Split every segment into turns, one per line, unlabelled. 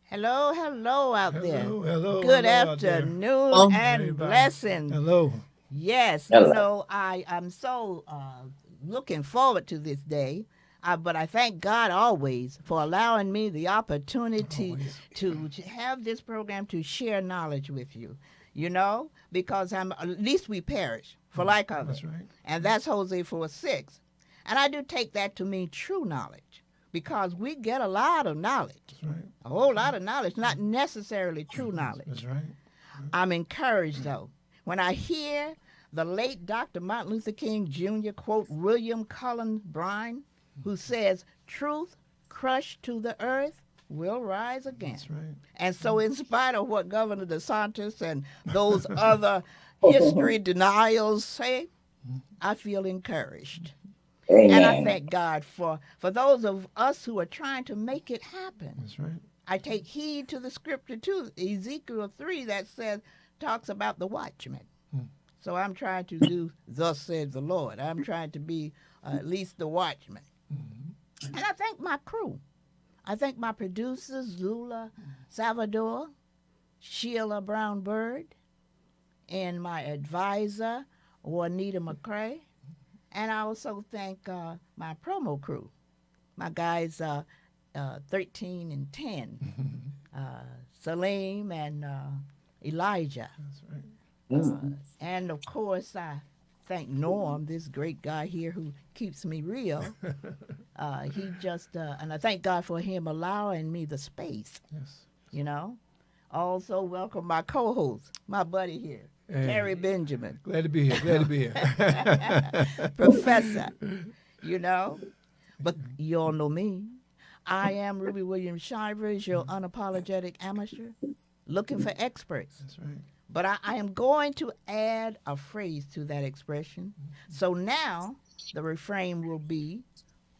Hello, hello out there.
Good
Good afternoon and blessings.
Hello.
Yes,
Hello.
I'm so looking forward to this day. But I thank God always for allowing me the opportunity to have this program to share knowledge with you. You know, because at least we perish for like others.
That's right.
And that's Hosea 4:6. And I do take that to mean true knowledge because we get a lot of knowledge,
That's right.
a whole lot of knowledge, not necessarily true knowledge.
That's right.
I'm encouraged, though, when I hear the late Dr. Martin Luther King Jr. quote William Cullen Bryant, who says, "Truth crushed to the earth will rise again."
That's right.
And so, in spite of what Governor DeSantis and those other history denials say, I feel encouraged. And I
Amen.
thank God for those of us who are trying to make it happen.
That's right.
I take heed to the scripture too, Ezekiel 3 that says, talks about the watchman. So I'm trying to do, thus says the Lord. I'm trying to be at least the watchman. And I thank my crew. I thank my producers, Lula Salvador, Sheila Brown Bird, and my advisor, Juanita McCrae. And I also thank my promo crew, my guys 13 and 10, Salim and Elijah.
That's right.
And of course, I thank Norm, this great guy here who keeps me real. He just, and I thank God for him allowing me the space,
Yes.
you know. Also, welcome my co-host, my buddy here,
Hey.
Terry Benjamin,
Glad to be here. Glad to be here.
professor, you know. But you all know me. I am Ruby Williams Shivers, your unapologetic amateur, looking for experts.
That's right.
But I am going to add a phrase to that expression. So now the refrain will be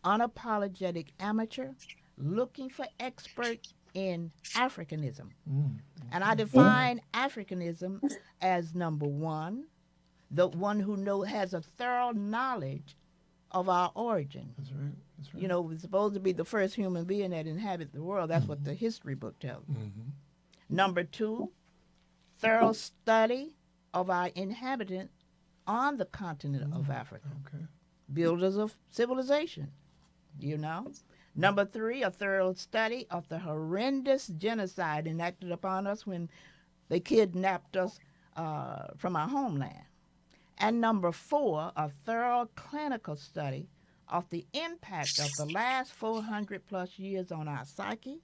unapologetic amateur looking for expert in Africanism. And I define Africanism as number one, the one who has a thorough knowledge of our origin.
That's right. That's right.
You know, we're supposed to be the first human being that inhabit the world. That's what the history book tells us. Number two, thorough study of our inhabitants on the continent of Africa,
Okay.
builders of civilization, you know. Number three, a thorough study of the horrendous genocide enacted upon us when they kidnapped us from our homeland. And number four, a thorough clinical study of the impact of the last 400 plus years on our psyche,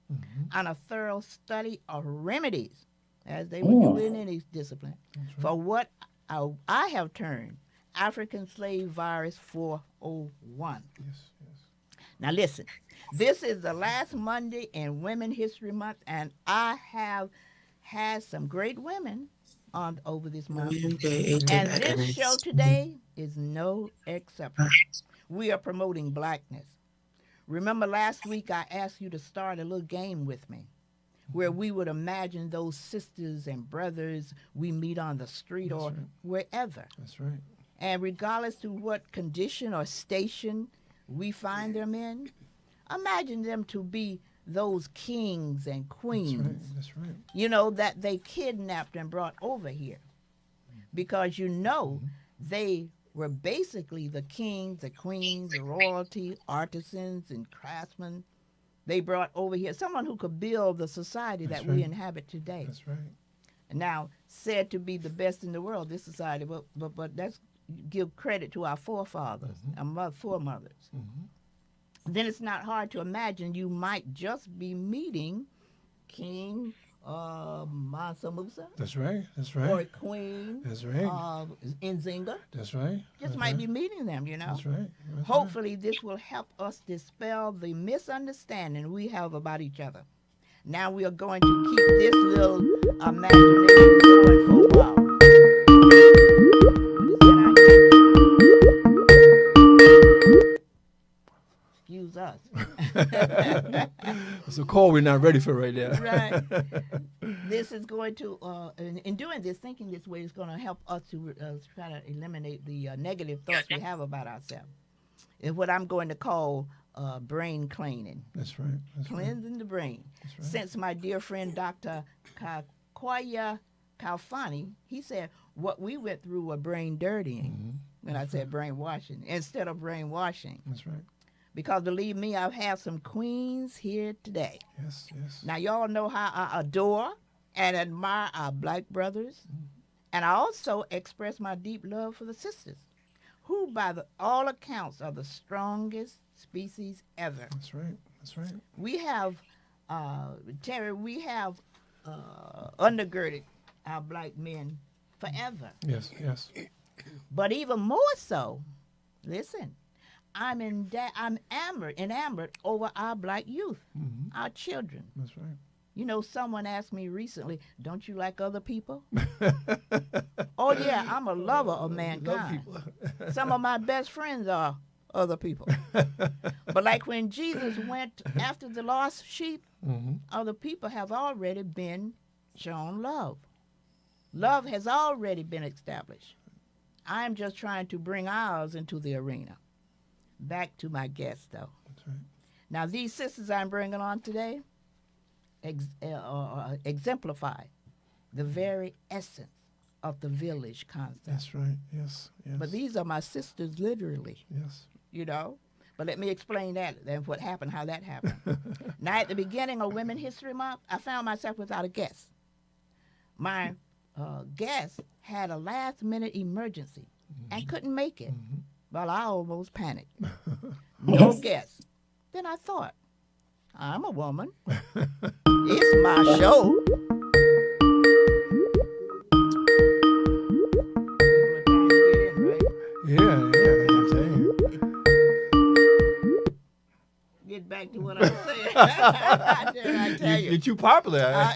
and a thorough study of remedies, as they would do in any discipline, for what I have termed African slave virus 401.
Yes.
Now listen, this is the last Monday in Women History Month, and I have had some great women on over this month. And this show today is no exception. We are promoting blackness. Remember last week I asked you to start a little game with me where we would imagine those sisters and brothers we meet on the street or wherever.
That's right.
And regardless to what condition or station we find them in, imagine them to be those kings and queens,
That's right.
you know, that they kidnapped and brought over here. Because you know they were basically the kings, the queens, the royalty, artisans, and craftsmen. They brought over here someone who could build the society that we inhabit today.
That's right.
Now, said to be the best in the world, this society, but that's give credit to our forefathers, our foremothers. Then it's not hard to imagine you might just be meeting King Mansa Musa
That's right. That's
or
right.
Queen
That's right.
Nzinga.
That's right.
Just
That's
might
right.
be meeting them,
That's right. That's right.
Hopefully, this will help us dispel the misunderstanding we have about each other. Now we are going to keep this little imagination going for a while. What is that I hear? Excuse us.
It's a call we're not ready for right now.
Right. This is going to, in doing this, thinking this way is going to help us to try to eliminate the negative thoughts we have about ourselves. It's what I'm going to call brain cleaning.
That's right. That's
Cleansing the brain.
That's right.
Since my dear friend Dr. Kakwaya Kalfani, he said what we went through was brain dirtying when I said brainwashing instead of brainwashing.
That's right.
Because believe me, I've had some queens here today.
Yes, yes.
Now, y'all know how I adore and admire our black brothers. And I also express my deep love for the sisters, who, by all accounts, are the strongest species ever.
That's right. That's right.
We have, Terry, undergirded our black men forever.
Yes, yes.
But even more so, listen, I'm enamored over our black youth, our children.
That's right.
You know, someone asked me recently, don't you like other people? Oh, yeah, I'm a lover of mankind. Some of my best friends are other people. But like when Jesus went after the lost sheep, other people have already been shown love. Love has already been established. I'm just trying to bring ours into the arena. Back to my guest, though.
That's right.
Now, these sisters I'm bringing on today exemplify the very essence of the village concept.
That's right. Yes, yes.
But these are my sisters, literally.
Yes.
You know? But let me explain that and what happened, how that happened. Now, at the beginning of Women History Month, I found myself without a guest. My guest had a last-minute emergency and couldn't make it. Well, I almost panicked. No guest. Then I thought, I'm a woman. It's my show.
Yeah, I'm saying.
Get back to what I was saying. I tell you.
You're too popular.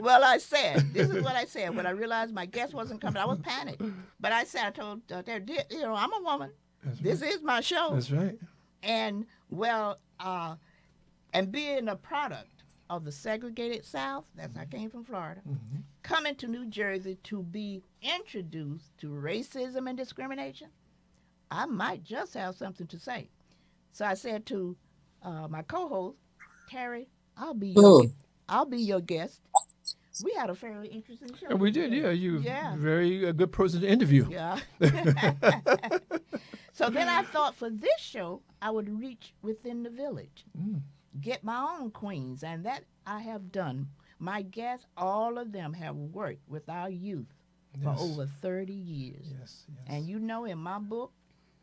Well, I said, this is what I said. When I realized my guest wasn't coming, I was panicked. But I said, I told her, you know, I'm a woman. This is my show.
That's right.
And, well, and being a product of the segregated South, I came from Florida, coming to New Jersey to be introduced to racism and discrimination, I might just have something to say. So I said to my co-host, Terry, I'll be your guest. We had a fairly interesting show.
And we did, yeah. You very good person to interview.
Yeah. So then I thought for this show, I would reach within the village, get my own queens, and that I have done. My guests, all of them have worked with our youth for over 30 years.
Yes, yes.
And you know, in my book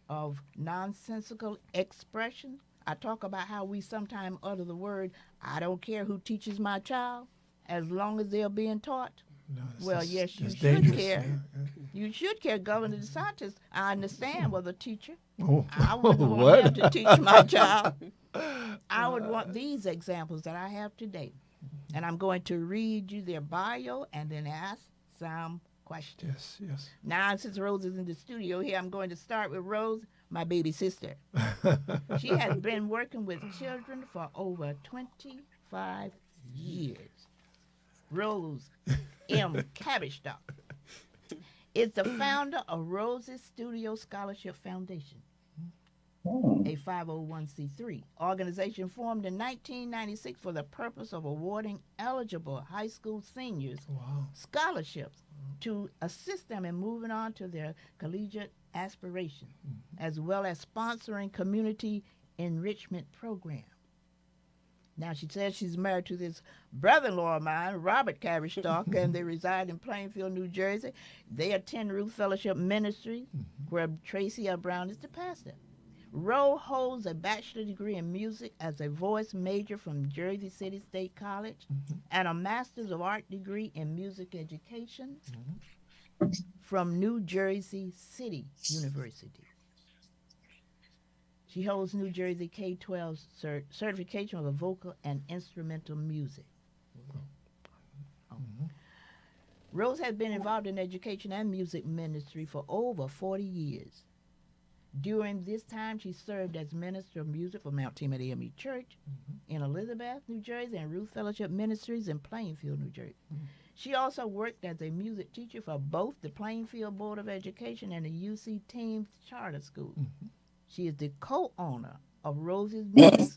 of nonsensical expression, I talk about how we sometimes utter the word, I don't care who teaches my child, as long as they're being taught.
No,
Well, yes, you should
dangerous.
care.
Yeah.
You should care, Governor DeSantis. I understand was a teacher.
Oh.
I wouldn't want him to teach my child. I would want these examples that I have today. And I'm going to read you their bio and then ask some questions.
Yes, yes.
Now, since Rose is in the studio here, I'm going to start with Rose, my baby sister. She has been working with children for over 25 years. Rose M. Cabishstock is the founder of Rose's Studio Scholarship Foundation, a 501c3 organization formed in 1996 for the purpose of awarding eligible high school seniors scholarships to assist them in moving on to their collegiate aspirations, as well as sponsoring community enrichment programs. Now, she says she's married to this brother-in-law of mine, Robert Cabishstock, and they reside in Plainfield, New Jersey. They attend Ruth Fellowship Ministry, where Tracy L. Brown is the pastor. Rose holds a bachelor's degree in music as a voice major from Jersey City State College and a master's of art degree in music education from New Jersey City University. She holds New Jersey K-12 certification for vocal and instrumental music. Rose has been involved in education and music ministry for over 40 years. During this time, she served as minister of music for Mount Timothy AME Church in Elizabeth, New Jersey, and Ruth Fellowship Ministries in Plainfield, New Jersey. She also worked as a music teacher for both the Plainfield Board of Education and the UC Teams Charter School. She is the co-owner of Rose's Music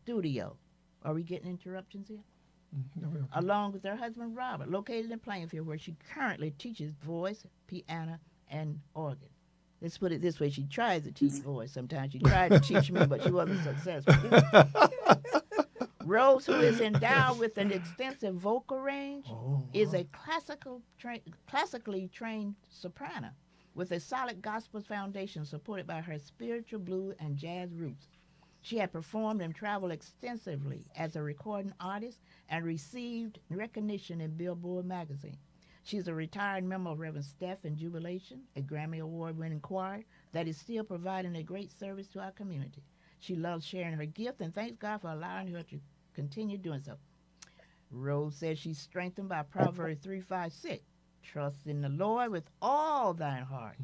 Studio. Are we getting interruptions here? Along with her husband, Robert, located in Plainfield, where she currently teaches voice, piano, and organ. Let's put it this way. She tries to teach voice. Sometimes she tried to teach me, but she wasn't successful. Rose, who is endowed with an extensive vocal range, is a classically trained soprano with a solid gospel foundation supported by her spiritual, blues, and jazz roots. She had performed and traveled extensively as a recording artist and received recognition in Billboard magazine. She is a retired member of Reverend Steph and Jubilation, a Grammy Award-winning choir that is still providing a great service to our community. She loves sharing her gift and thanks God for allowing her to continue doing so. Rose says she's strengthened by Proverbs 3:5-6. Trust in the Lord with all thine heart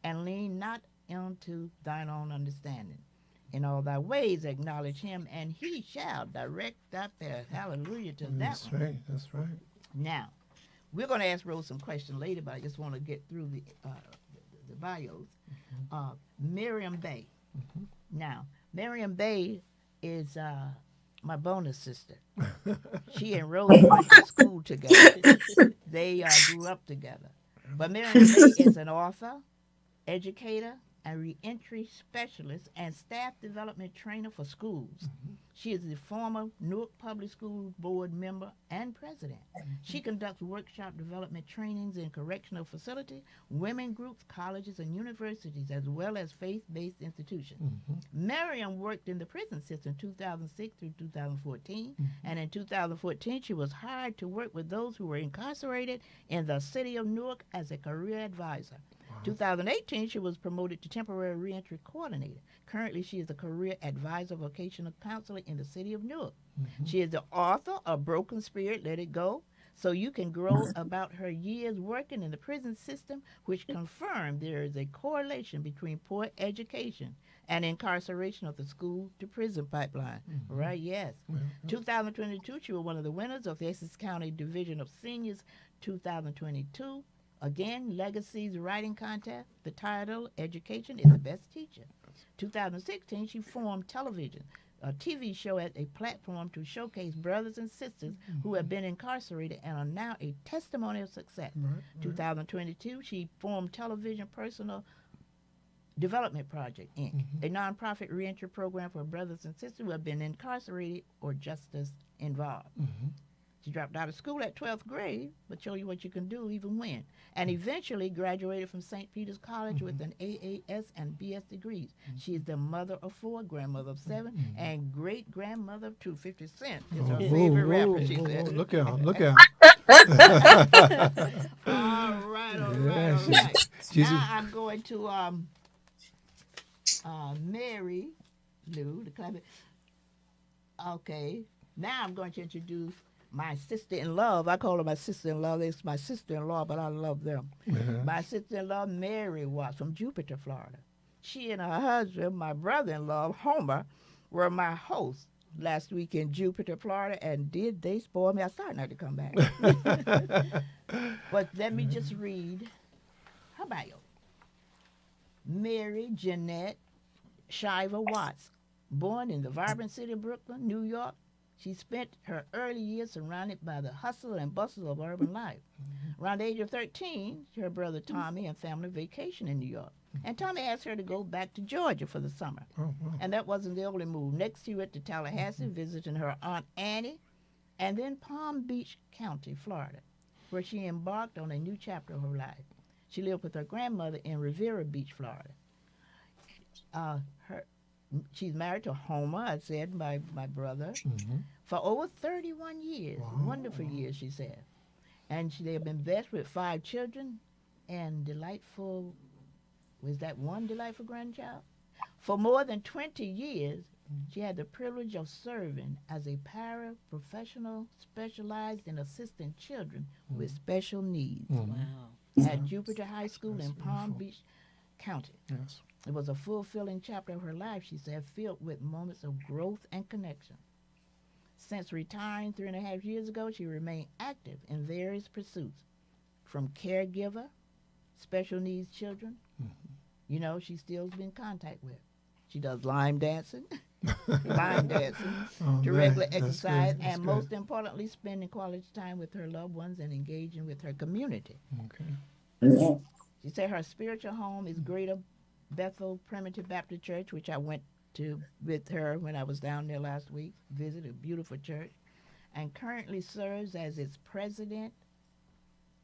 and lean not unto thine own understanding. In all thy ways acknowledge him, and he shall direct thy path. Hallelujah to that.
That's right. That's right.
Now, we're going to ask Rose some questions later, but I just want to get through the bios. Miriam Bay. Now, Miriam Bay is my bonus sister. She and Rose went to school together. They grew up together. But Miriam Bay is an author, educator, and reentry specialist and staff development trainer for schools. She is the former Newark Public Schools Board member and president. She conducts workshop development trainings in correctional facilities, women groups, colleges, and universities, as well as faith-based institutions. Miriam worked in the prison system 2006 through 2014, and in 2014 she was hired to work with those who were incarcerated in the city of Newark as a career advisor. 2018, she was promoted to temporary reentry coordinator. Currently, she is a career advisor vocational counselor in the city of Newark. She is the author of Broken Spirit, Let It Go, so you can grow about her years working in the prison system, which confirmed there is a correlation between poor education and incarceration of the school to prison pipeline. Right, yes. 2022, she was one of the winners of the Essex County Division of Seniors 2022. Again, Legacy's writing contest. The title, Education is the Best Teacher. 2016, she formed television, a TV show as a platform to showcase brothers and sisters who have been incarcerated and are now a testimony of success. 2022, she formed Television Personal Development Project, Inc., a nonprofit reentry program for brothers and sisters who have been incarcerated or justice involved. She dropped out of school at 12th grade, but show you what you can do even when, and eventually graduated from St. Peter's College with an AAS and BS degrees. She is the mother of 4, grandmother of 7, and great-grandmother of 2. 50 Cent is her favorite rapper, she said.
Look out, look out.
All right. Now I'm going to Mary Lou, the clap. Okay, now I'm going to introduce my sister-in-law. I call her my sister-in-law. It's my sister-in-law, but I love them. My sister-in-law, Mary Watts, from Jupiter, Florida. She and her husband, my brother-in-law, Homer, were my hosts last week in Jupiter, Florida, and did they spoil me? I started not to come back. But let me just read her bio. Mary Jeanette Shiver Watts, born in the vibrant city of Brooklyn, New York. She spent her early years surrounded by the hustle and bustle of urban life. Around the age of 13, her brother Tommy and family vacationed in New York. And Tommy asked her to go back to Georgia for the summer. And that wasn't the only move. Next, she went to Tallahassee, visiting her Aunt Annie, and then Palm Beach County, Florida, where she embarked on a new chapter of her life. She lived with her grandmother in Riviera Beach, Florida. She's married to Homer, I said, my brother, for over 31 years. Wow. Wonderful years, she said. And they have been blessed with 5 children and one delightful grandchild? For more than 20 years, she had the privilege of serving as a paraprofessional specialized in assisting children with special needs. Wow. At Jupiter High School in Palm Beach County.
Yes.
It was a fulfilling chapter of her life, she said, filled with moments of growth and connection. Since retiring 3.5 years ago, she remained active in various pursuits, from caregiver, special needs children. You know, she still's been in contact with. She does line dancing, to regular exercise, and most importantly, spending quality time with her loved ones and engaging with her community. Okay. She said her spiritual home is Greater Bethel Primitive Baptist Church, which I went to with her when I was down there last week, visited a beautiful church, and currently serves as its president.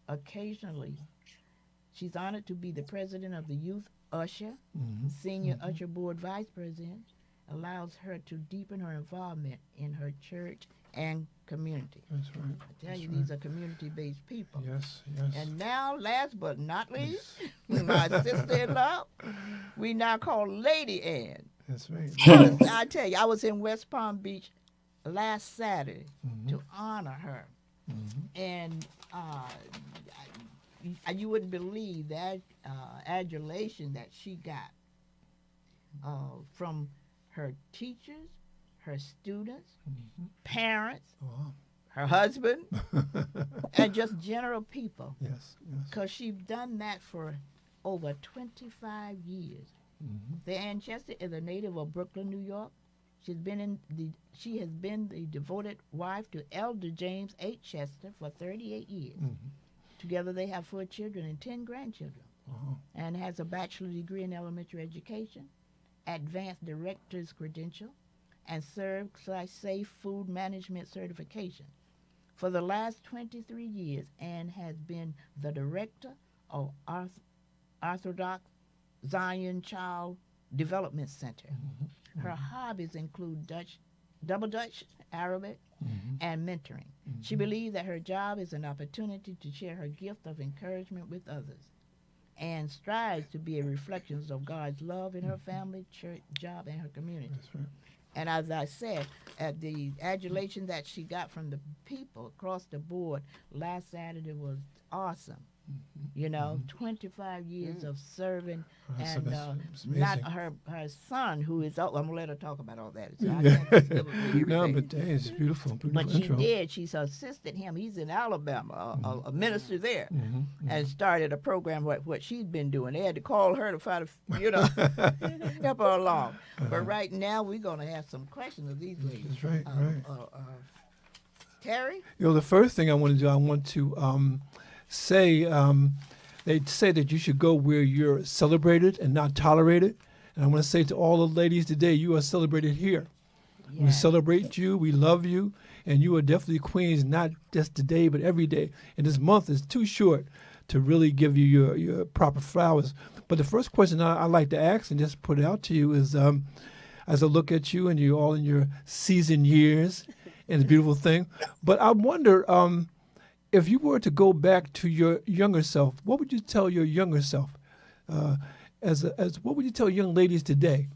Occasionally, she's honored to be the president of the Youth Usher, Senior Usher Board Vice President, allows her to deepen her involvement in her church and community.
That's right.
I tell you, these are community-based people.
Yes, yes.
And now, last but not least, my sister-in-law, we now call Lady Ann.
That's right.
I tell you, I was in West Palm Beach last Saturday to honor her. And you wouldn't believe that adulation that she got from her teachers, her students, parents, her husband, and just general people.
Yes, yes.
Because she's done that for over 25 years. Ann Chester is a native of Brooklyn, New York. She has been the devoted wife to Elder James H. Chester for 38 years. Together they have 4 children and 10 grandchildren, and has a bachelor's degree in elementary education, advanced director's credential, and safe food management certification. For the last 23 years, Ann has been the director of Orthodox Zion Child Development Center. Her hobbies include Double Dutch, Arabic, and mentoring. She believes that her job is an opportunity to share her gift of encouragement with others, and strives to be a reflection of God's love in her family, church, job, and her community.
That's right.
And as I said, at the adulation that she got from the people across the board last Saturday was awesome. You know, 25 years of serving, and not her son, who is, I'm going to let her talk about all that. So
no, but it's beautiful.
But she did. She's assisted him. He's in Alabama, a minister there, and started a program, what she's been doing. They had to call her to try to, help her along. But right now, we're going to have some questions of these ladies.
That's right, right.
Terry?
You know, the first thing I want to do, I want to say they say that you should go where you're celebrated and not tolerated. And I want to say to all the ladies today, you are celebrated here. Yes. We celebrate you, we love you, and you are definitely queens, not just today, but every day. And this month is too short to really give you your proper flowers. But the first question I like to ask and just put it out to you is, as I look at you and you're all in your seasoned years, and it's a beautiful thing, but I wonder, if you were to go back to your younger self, what would you tell your younger self? As what would you tell young ladies today?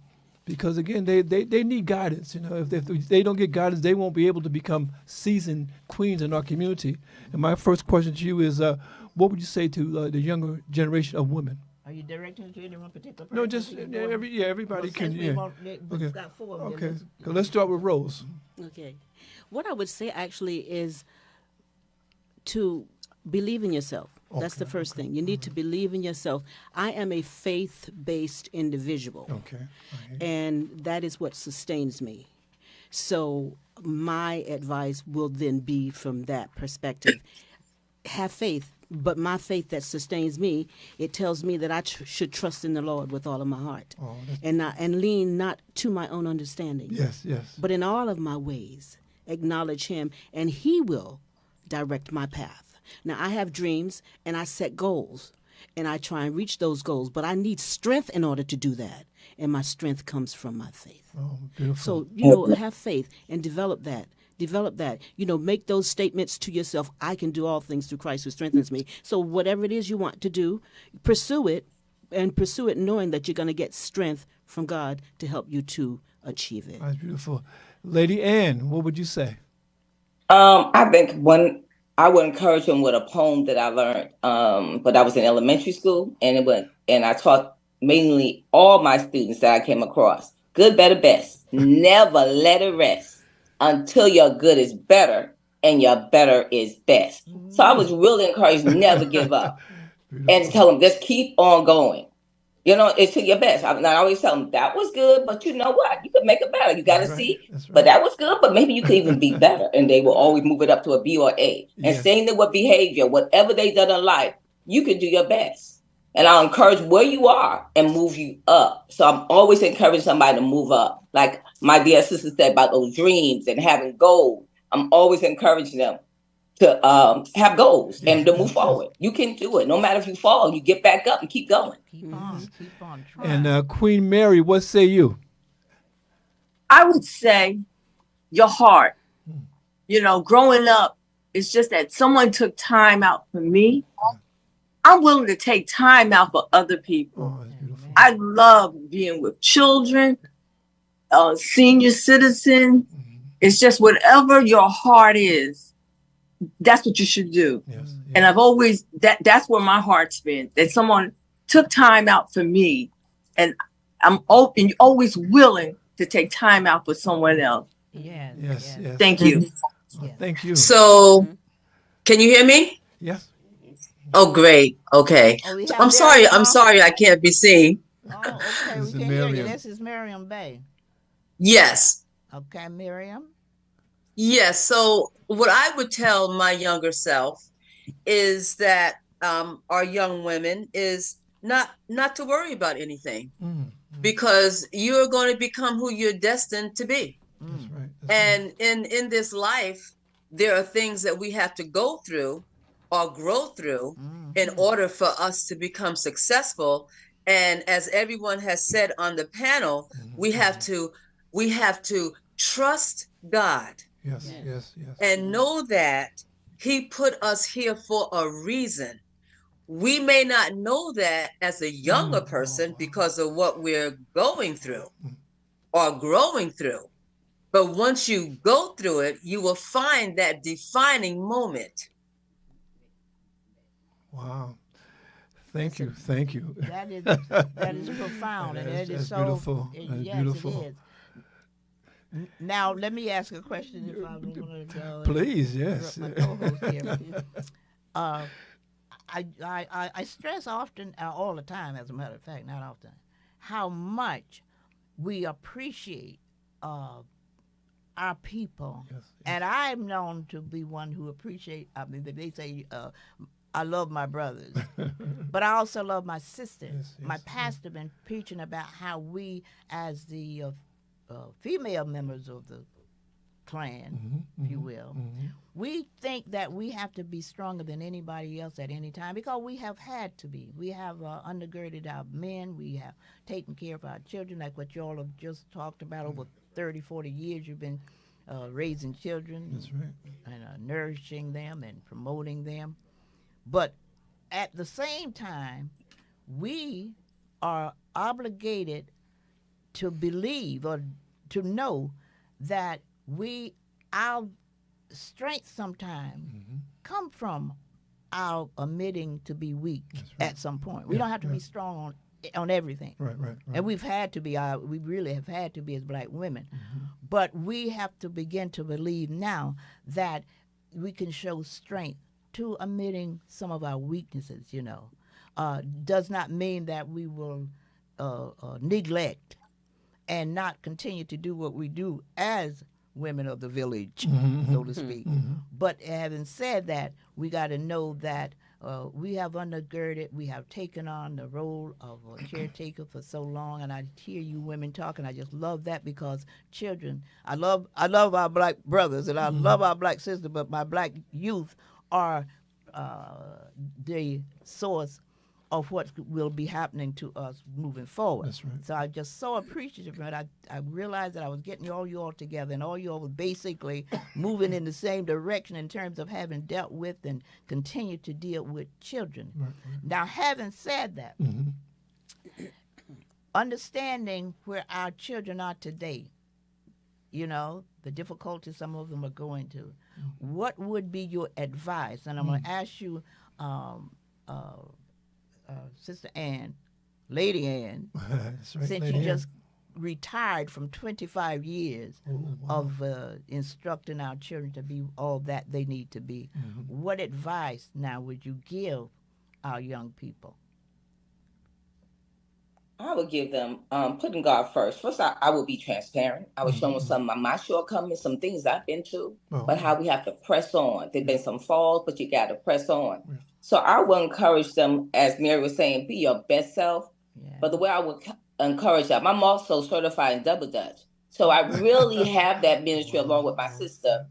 Because again, they need guidance. You know, if they don't get guidance, they won't be able to become seasoned queens in our community. And my first question to you is, what would you say to the younger generation of women?
Are you directing it to anyone particular person?
No, just everybody can. Yeah.
Okay. Got 4 of them.
Okay. Let's start with Rose.
Okay. What I would say actually is to believe in yourself. That's the first thing. You need to believe in yourself. I am a faith-based individual.
Okay.
And that is what sustains me. So my advice will then be from that perspective. Have faith, but my faith that sustains me, it tells me that I should trust in the Lord with all of my heart. And lean not to my own understanding.
Yes.
But in all of my ways, acknowledge him, and he will direct my path. Now, I have dreams and I set goals, and I try and reach those goals. But I need strength in order to do that. And my strength comes from my faith.
Oh, beautiful.
So, have faith and develop that. Develop that. Make those statements to yourself. I can do all things through Christ who strengthens me. So whatever it is you want to do, pursue it, and pursue it knowing that you're going to get strength from God to help you to achieve it.
That's beautiful. Lady Ann, what would you say?
I think I would encourage them with a poem that I learned, but I was in elementary school, and I taught mainly all my students that I came across. Good, better, best. Never let it rest until your good is better and your better is best. So I was really encouraged, never give up. And tell them, just keep on going. It's to your best. I always tell them, that was good, but you know what? You could make it better. You got to see. Right. But that was good, but maybe you could even be better. And they will always move it up to a B or A. And saying that with behavior, whatever they done in life, you can do your best. And I'll encourage where you are and move you up. So I'm always encouraging somebody to move up. Like my dear sister said about those dreams and having goals. I'm always encouraging them to have goals and to move forward. You can do it. No matter if you fall, you get back up and keep going.
Keep on trying.
And Queen Mary, what say you?
I would say your heart. Growing up, it's just that someone took time out for me. I'm willing to take time out for other people.
Oh, that's beautiful.
I love being with children, senior citizen. It's just whatever your heart is, that's what you should do.
Yes.
And I've always, that's where my heart's been, that someone took time out for me, and I'm open, always willing to take time out for someone else.
Yes.
Thank you.
Thank you.
So, can you hear me?
Yes.
Oh, great. Okay. I'm sorry I can't be seen.
Oh, okay. We can hear you. This is Miriam Bay.
Yes.
Okay, Miriam.
Yes. So what I would tell my younger self is that our young women is not to worry about anything, because you're going to become who you're destined to be.
That's right.
And in this life, there are things that we have to go through or grow through in order for us to become successful. And as everyone has said on the panel, we have to trust God.
Yes.
And know that He put us here for a reason. We may not know that as a younger person because of what we're going through or growing through. But once you go through it, you will find that defining moment.
Wow. Thank you.
That is profound, and it is so
beautiful.
Yes,
beautiful.
it is. Now, let me ask a question, if I'm going to go.
Please, yes.
My co-host here. I stress often, all the time, as a matter of fact, not often, how much we appreciate our people.
Yes.
And I'm known to be one who appreciate, they say, I love my brothers, but I also love my sisters. My pastor been preaching about how we, as the female members of the clan, if you will, we think that we have to be stronger than anybody else at any time because we have had to be. We have undergirded our men. We have taken care of our children, like what you all have just talked about. Over 30, 40 years you've been raising children.
That's right.
And nourishing them and promoting them. But at the same time, we are obligated to believe or to know that our strength sometimes come from our admitting to be weak at some point. We don't have to be strong on everything.
Right.
And we've had to be, we really have had to be as black women. But we have to begin to believe now that we can show strength to admitting some of our weaknesses, does not mean that we will neglect and not continue to do what we do as women of the village, so to speak. But having said that, we got to know that we have undergirded, we have taken on the role of a caretaker for so long, and I hear you women talking. I just love that because children, I love our black brothers and I love our black sisters, but my black youth are the source of what will be happening to us moving forward.
That's right.
So I'm just so appreciative of it. I realized that I was getting all you all together, and all you all were basically moving in the same direction in terms of having dealt with and continue to deal with children.
Right.
Now, having said that, understanding where our children are today, you know, the difficulties some of them are going to, what would be your advice? And I'm going to ask you, Sister Ann, Lady Ann,
That's right,
since
Lady
you
Ann.
just retired from 25 years of instructing our children to be all that they need to be, what advice now would you give our young people?
I would give them putting God first. First, I would be transparent. I would show them some of my shortcomings, some things I've been through, but how we have to press on. There've been some falls, but you got to press on.
Yeah.
So I would encourage them, as Mary was saying, be your best self.
Yeah.
But the way I would encourage them, I'm also certified in double Dutch. So I really have that ministry along with my sister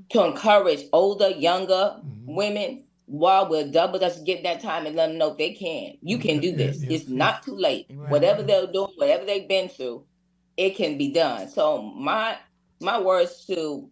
to encourage older, younger women while we're double Dutch, get that time and let them know they can. You can do this. It's not too late.
Right.
Whatever they're doing, whatever they've been through, it can be done. So my words to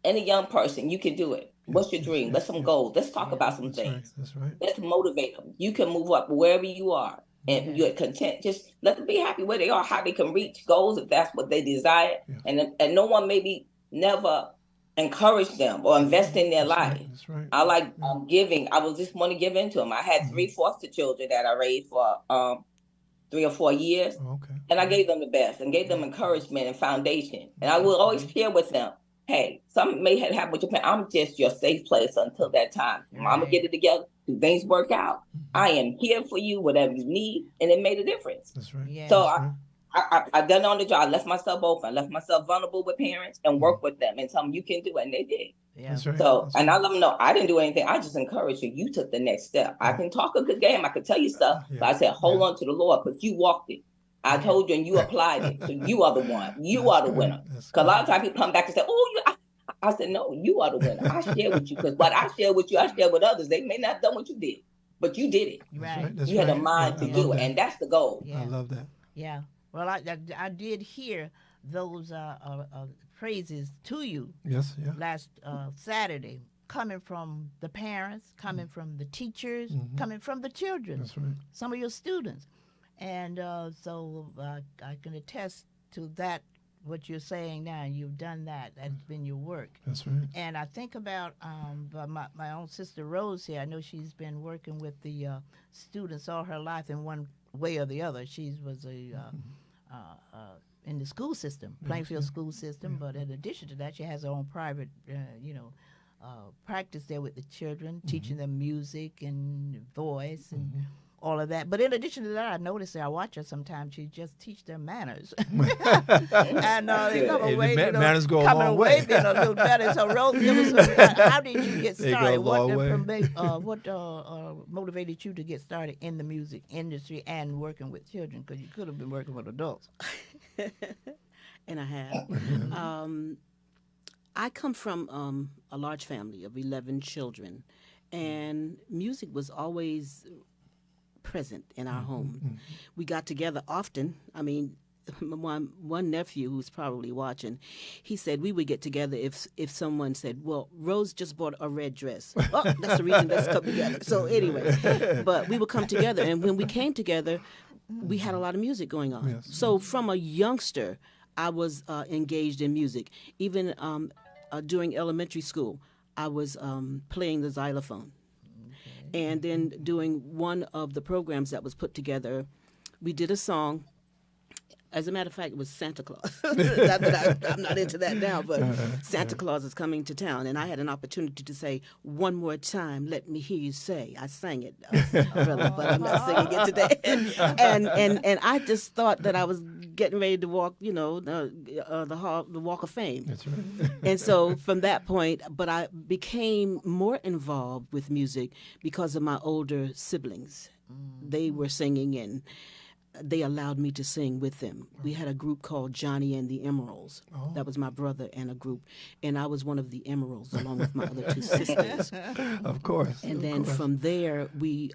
any young person, you can do it. What's your dream? Let's some goals. Let's talk about some things.
That's right.
Let's motivate them. You can move up wherever you are. And you're content. Just let them be happy where they are, how they can reach goals if that's what they desire.
Yeah.
And no one maybe never encourage them or invest in their life.
That's right.
I like giving. I was just want to give into them. I had 3 foster children that I raised for 3 or 4 years.
Okay.
And I gave them the best and gave them encouragement and foundation. And I will always share with them, hey, something may have happened with your parents. I'm just your safe place until that time. Mama get it together. Do things work out? I am here for you, whatever you need. And it made a difference.
That's right.
Yeah.
So I done on the job. I left myself open. I left myself vulnerable with parents and work with them and tell them you can do it. And they did.
Yeah.
That's right.
So,
That's
and
right.
I let them know I didn't do anything. I just encouraged you. You took the next step. I can talk a good game. I can tell you stuff. But I said, hold on to the Lord, but you walked it. I told you and you applied it. So you are the one. You are the winner. Because a lot of times people come back and say, oh, I said, no, you are the winner. I share with you because what I share with you, I share with others. They may not have done what you did, but you did it.
Right.
That's
You had a
right.
mind
I
to
love
do it.
that.
And that's the goal.
Yeah.
I love that.
Yeah. Well, I did hear those praises to you
Yes. Yeah.
last Saturday, coming from the parents, coming from the teachers, coming from the children,
That's right.
some of your students. And so I can attest to that, what you're saying now. You've done that. That's been your work.
That's right.
And I think about my own sister Rose here. I know she's been working with the students all her life in one way or the other. She was in the school system, Plainfield school system. But in addition to that, she has her own private, practice there with the children, teaching them music and voice and all of that. But in addition to that, I noticed that I watch her sometimes. She just teach them manners, and they come
Hey,
away,
the manners go a
coming
long
away
way.
being a little better. So, Rose, give us how did you get
They go a
started?
long way.
What motivated you to get started in the music industry and working with children? Because you could have been working with adults.
And I have. I come from a large family of 11 children, and music was always present in our home. We got together often. I mean, one nephew who's probably watching, he said we would get together if someone said, well, Rose just bought a red dress. Oh, that's the reason let's come together. So anyway, but we would come together, and when we came together, we had a lot of music going on.
Yes.
So from a youngster, I was engaged in music. Even during elementary school, I was playing the xylophone. And then doing one of the programs that was put together, we did a song. As a matter of fact, it was Santa Claus. Not that I'm not into that now, but Santa Claus is coming to town. And I had an opportunity to say, one more time, let me hear you say. I sang it, brother, but I'm not singing it today. and I just thought that I was getting ready to walk, the Walk of Fame.
That's right.
And so from that point, but I became more involved with music because of my older siblings. They were singing, and they allowed me to sing with them. We had a group called Johnny and the Emeralds. That was my brother and a group. And I was one of the Emeralds along with my other 2 sisters.
Of course.
And then from there, we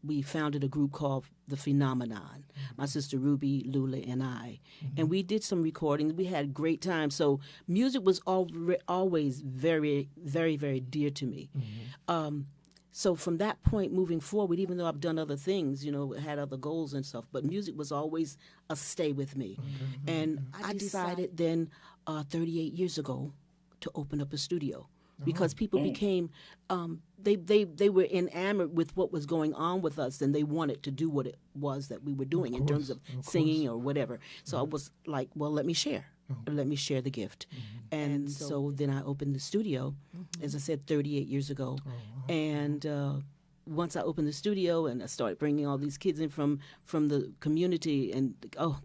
we founded a group called The Phenomenon. My sister Ruby, Lula, and I. And we did some recordings. We had a great time. So music was always very, very, very dear to me. So from that point moving forward, even though I've done other things, had other goals and stuff, but music was always a stay with me. And I decided then 38 years ago to open up a studio. Because people became, they were enamored with what was going on with us, and they wanted to do what it was that we were doing in terms of singing or whatever. So I was like, well, let me share. Let me share the gift. And so then I opened the studio, as I said, 38 years ago. And once I opened the studio and I started bringing all these kids in from the community, and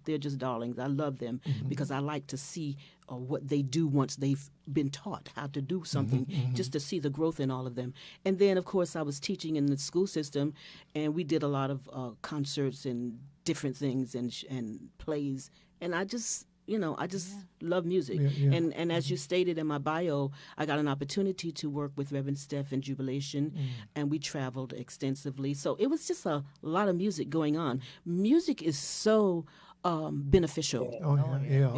they're just darlings. I love them because I like to see what they do once they've been taught how to do something, just to see the growth in all of them. And then, of course, I was teaching in the school system, and we did a lot of concerts and different things and plays. And I just love music. And as you stated in my bio, I got an opportunity to work with Reverend Steph in Jubilation, and we traveled extensively. So it was just a lot of music going on. Music is so beneficial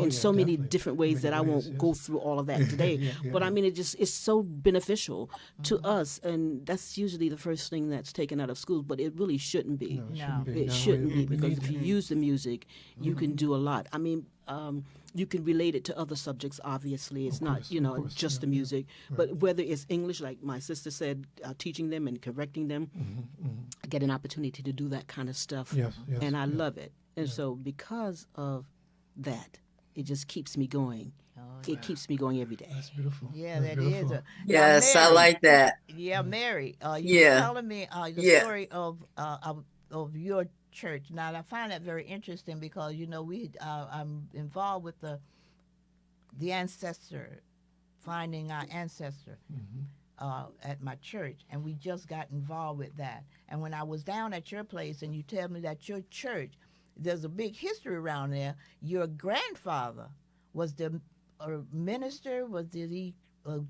in so many different ways that I won't go through all of that today. But I mean, it's so beneficial to us, and that's usually the first thing that's taken out of schools, but it really shouldn't be. It shouldn't be, because if you use the music, you can do a lot. I mean, you can relate it to other subjects, obviously. It's not, just the music. But whether it's English, like my sister said, teaching them and correcting them, I get an opportunity to do that kind of stuff, and I love it. And so because of that, it just keeps me going. It keeps me going every day.
That's beautiful.
Yeah,
That's
that
beautiful.
is.
Yes,
Mary,
I like that.
Yeah, Mary, you were telling me the story of your church. Now, I find that very interesting because, I'm involved with the ancestor, finding our ancestor at my church, and we just got involved with that. And when I was down at your place and you tell me that your church, there's a big history around there. Your grandfather was the minister. Did he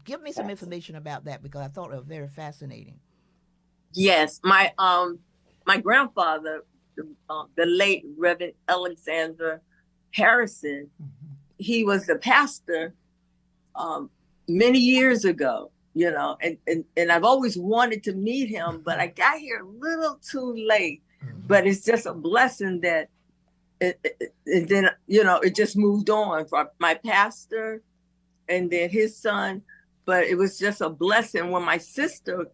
give me some information about that, because I thought it was very fascinating.
Yes, my grandfather, the late Reverend Alexander Harrison, he was the pastor many years ago. And I've always wanted to meet him, but I got here a little too late. But it's just a blessing that it just moved on from my pastor and then his son. But it was just a blessing when my sister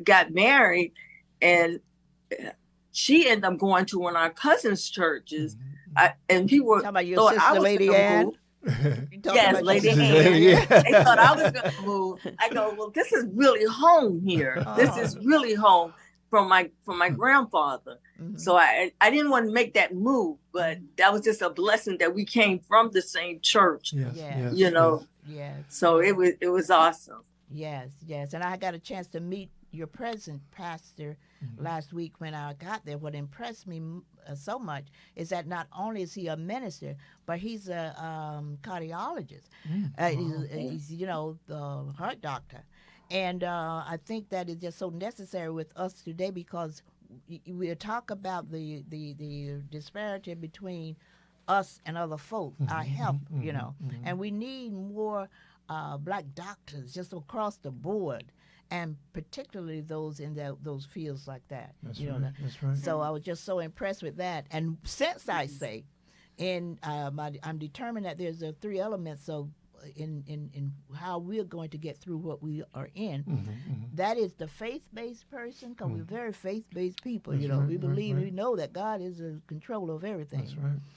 got married, and she ended up going to one of our cousins' churches. And people
Talking about your
thought
sister,
I was
Lady Ann?
Yes, Lady Ann. They thought I was going to move. I go, well, this is really home here. This is really home from my grandfather. So I didn't want to make that move, but that was just a blessing that we came from the same church.
Yes.
So it was awesome.
Yes. And I got a chance to meet your present pastor last week when I got there. What impressed me so much is that not only is he a minister, but he's a cardiologist. He's the heart doctor. And I think that is just so necessary with us today, because we talk about the disparity between us and other folks, our health, and we need more black doctors just across the board, and particularly those in those fields like that.
That's right.
So I was just so impressed with that. And since I say, I'm determined that there's 3 elements of in how we're going to get through what we are in. That is the faith-based person, because we're very faith-based people. We believe, we know that God is in control of everything.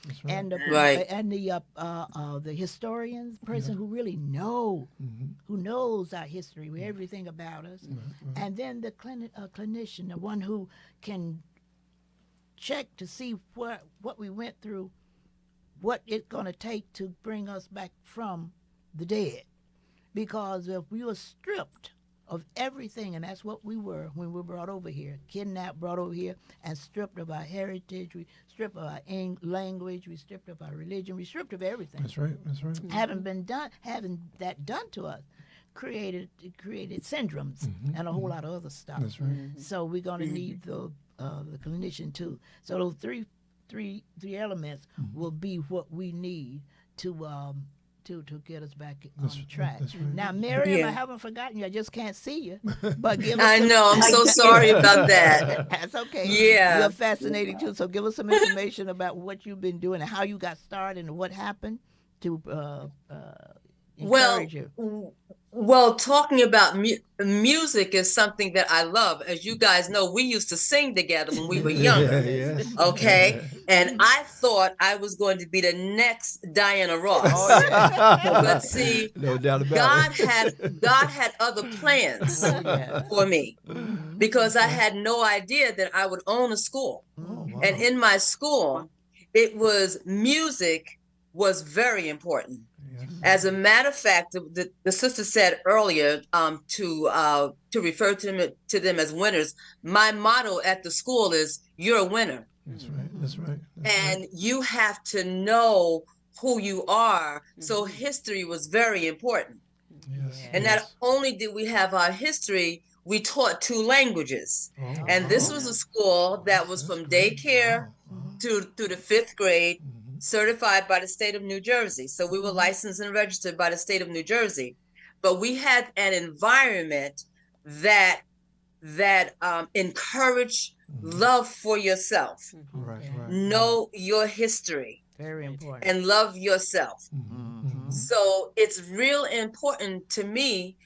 That's right.
And the historians, person who really who knows our history, everything about us, and then the clinician, the one who can check to see what we went through, what it's going to take to bring us back from the dead. Because if we were stripped of everything, and that's what we were when we were brought over here, kidnapped, brought over here, and stripped of our heritage, we stripped of our language, we stripped of our religion, we stripped of everything.
That's right.
Having that done to us created syndromes and a whole lot of other stuff.
That's right.
So we're going to need the the clinician too. So those three elements will be what we need to get us back on track.
That's right.
Now, Miriam,
Yeah.
I haven't forgotten you. I just can't see you. But give us
I
some-
know. I'm so sorry about that.
That's okay.
Yeah.
You're fascinating too. So give us some information about what you've been doing and how you got started and what happened to encourage you.
Well, talking about music is something that I love. As you guys know, we used to sing together when we were younger.
Yes.
Okay. And I thought I was going to be the next Diana Ross.
Oh, yeah.
But see,
No doubt about
God had other plans
Yeah.
for me because I had no idea that I would own a school.
Oh, wow.
And in my school, music was very important.
Yes.
As a matter of fact, the sister said earlier to refer to them as winners. My motto at the school is "You're a winner,"
That's right. That's right. That's
and
right.
you have to know who you are. So history was very important.
Yes.
And
yes.
not only did we have our history, we taught 2 languages.
Oh,
And this
wow.
was a school that was
That's
from
great.
daycare
Wow.
through the 5th grade,
Mhm.
certified by the state of New Jersey. So we were licensed and registered by the state of New Jersey. But we had an environment that encouraged love for yourself,
Right. Right.
know your history,
Very important.
and love yourself.
Mhm.
So it's real important to me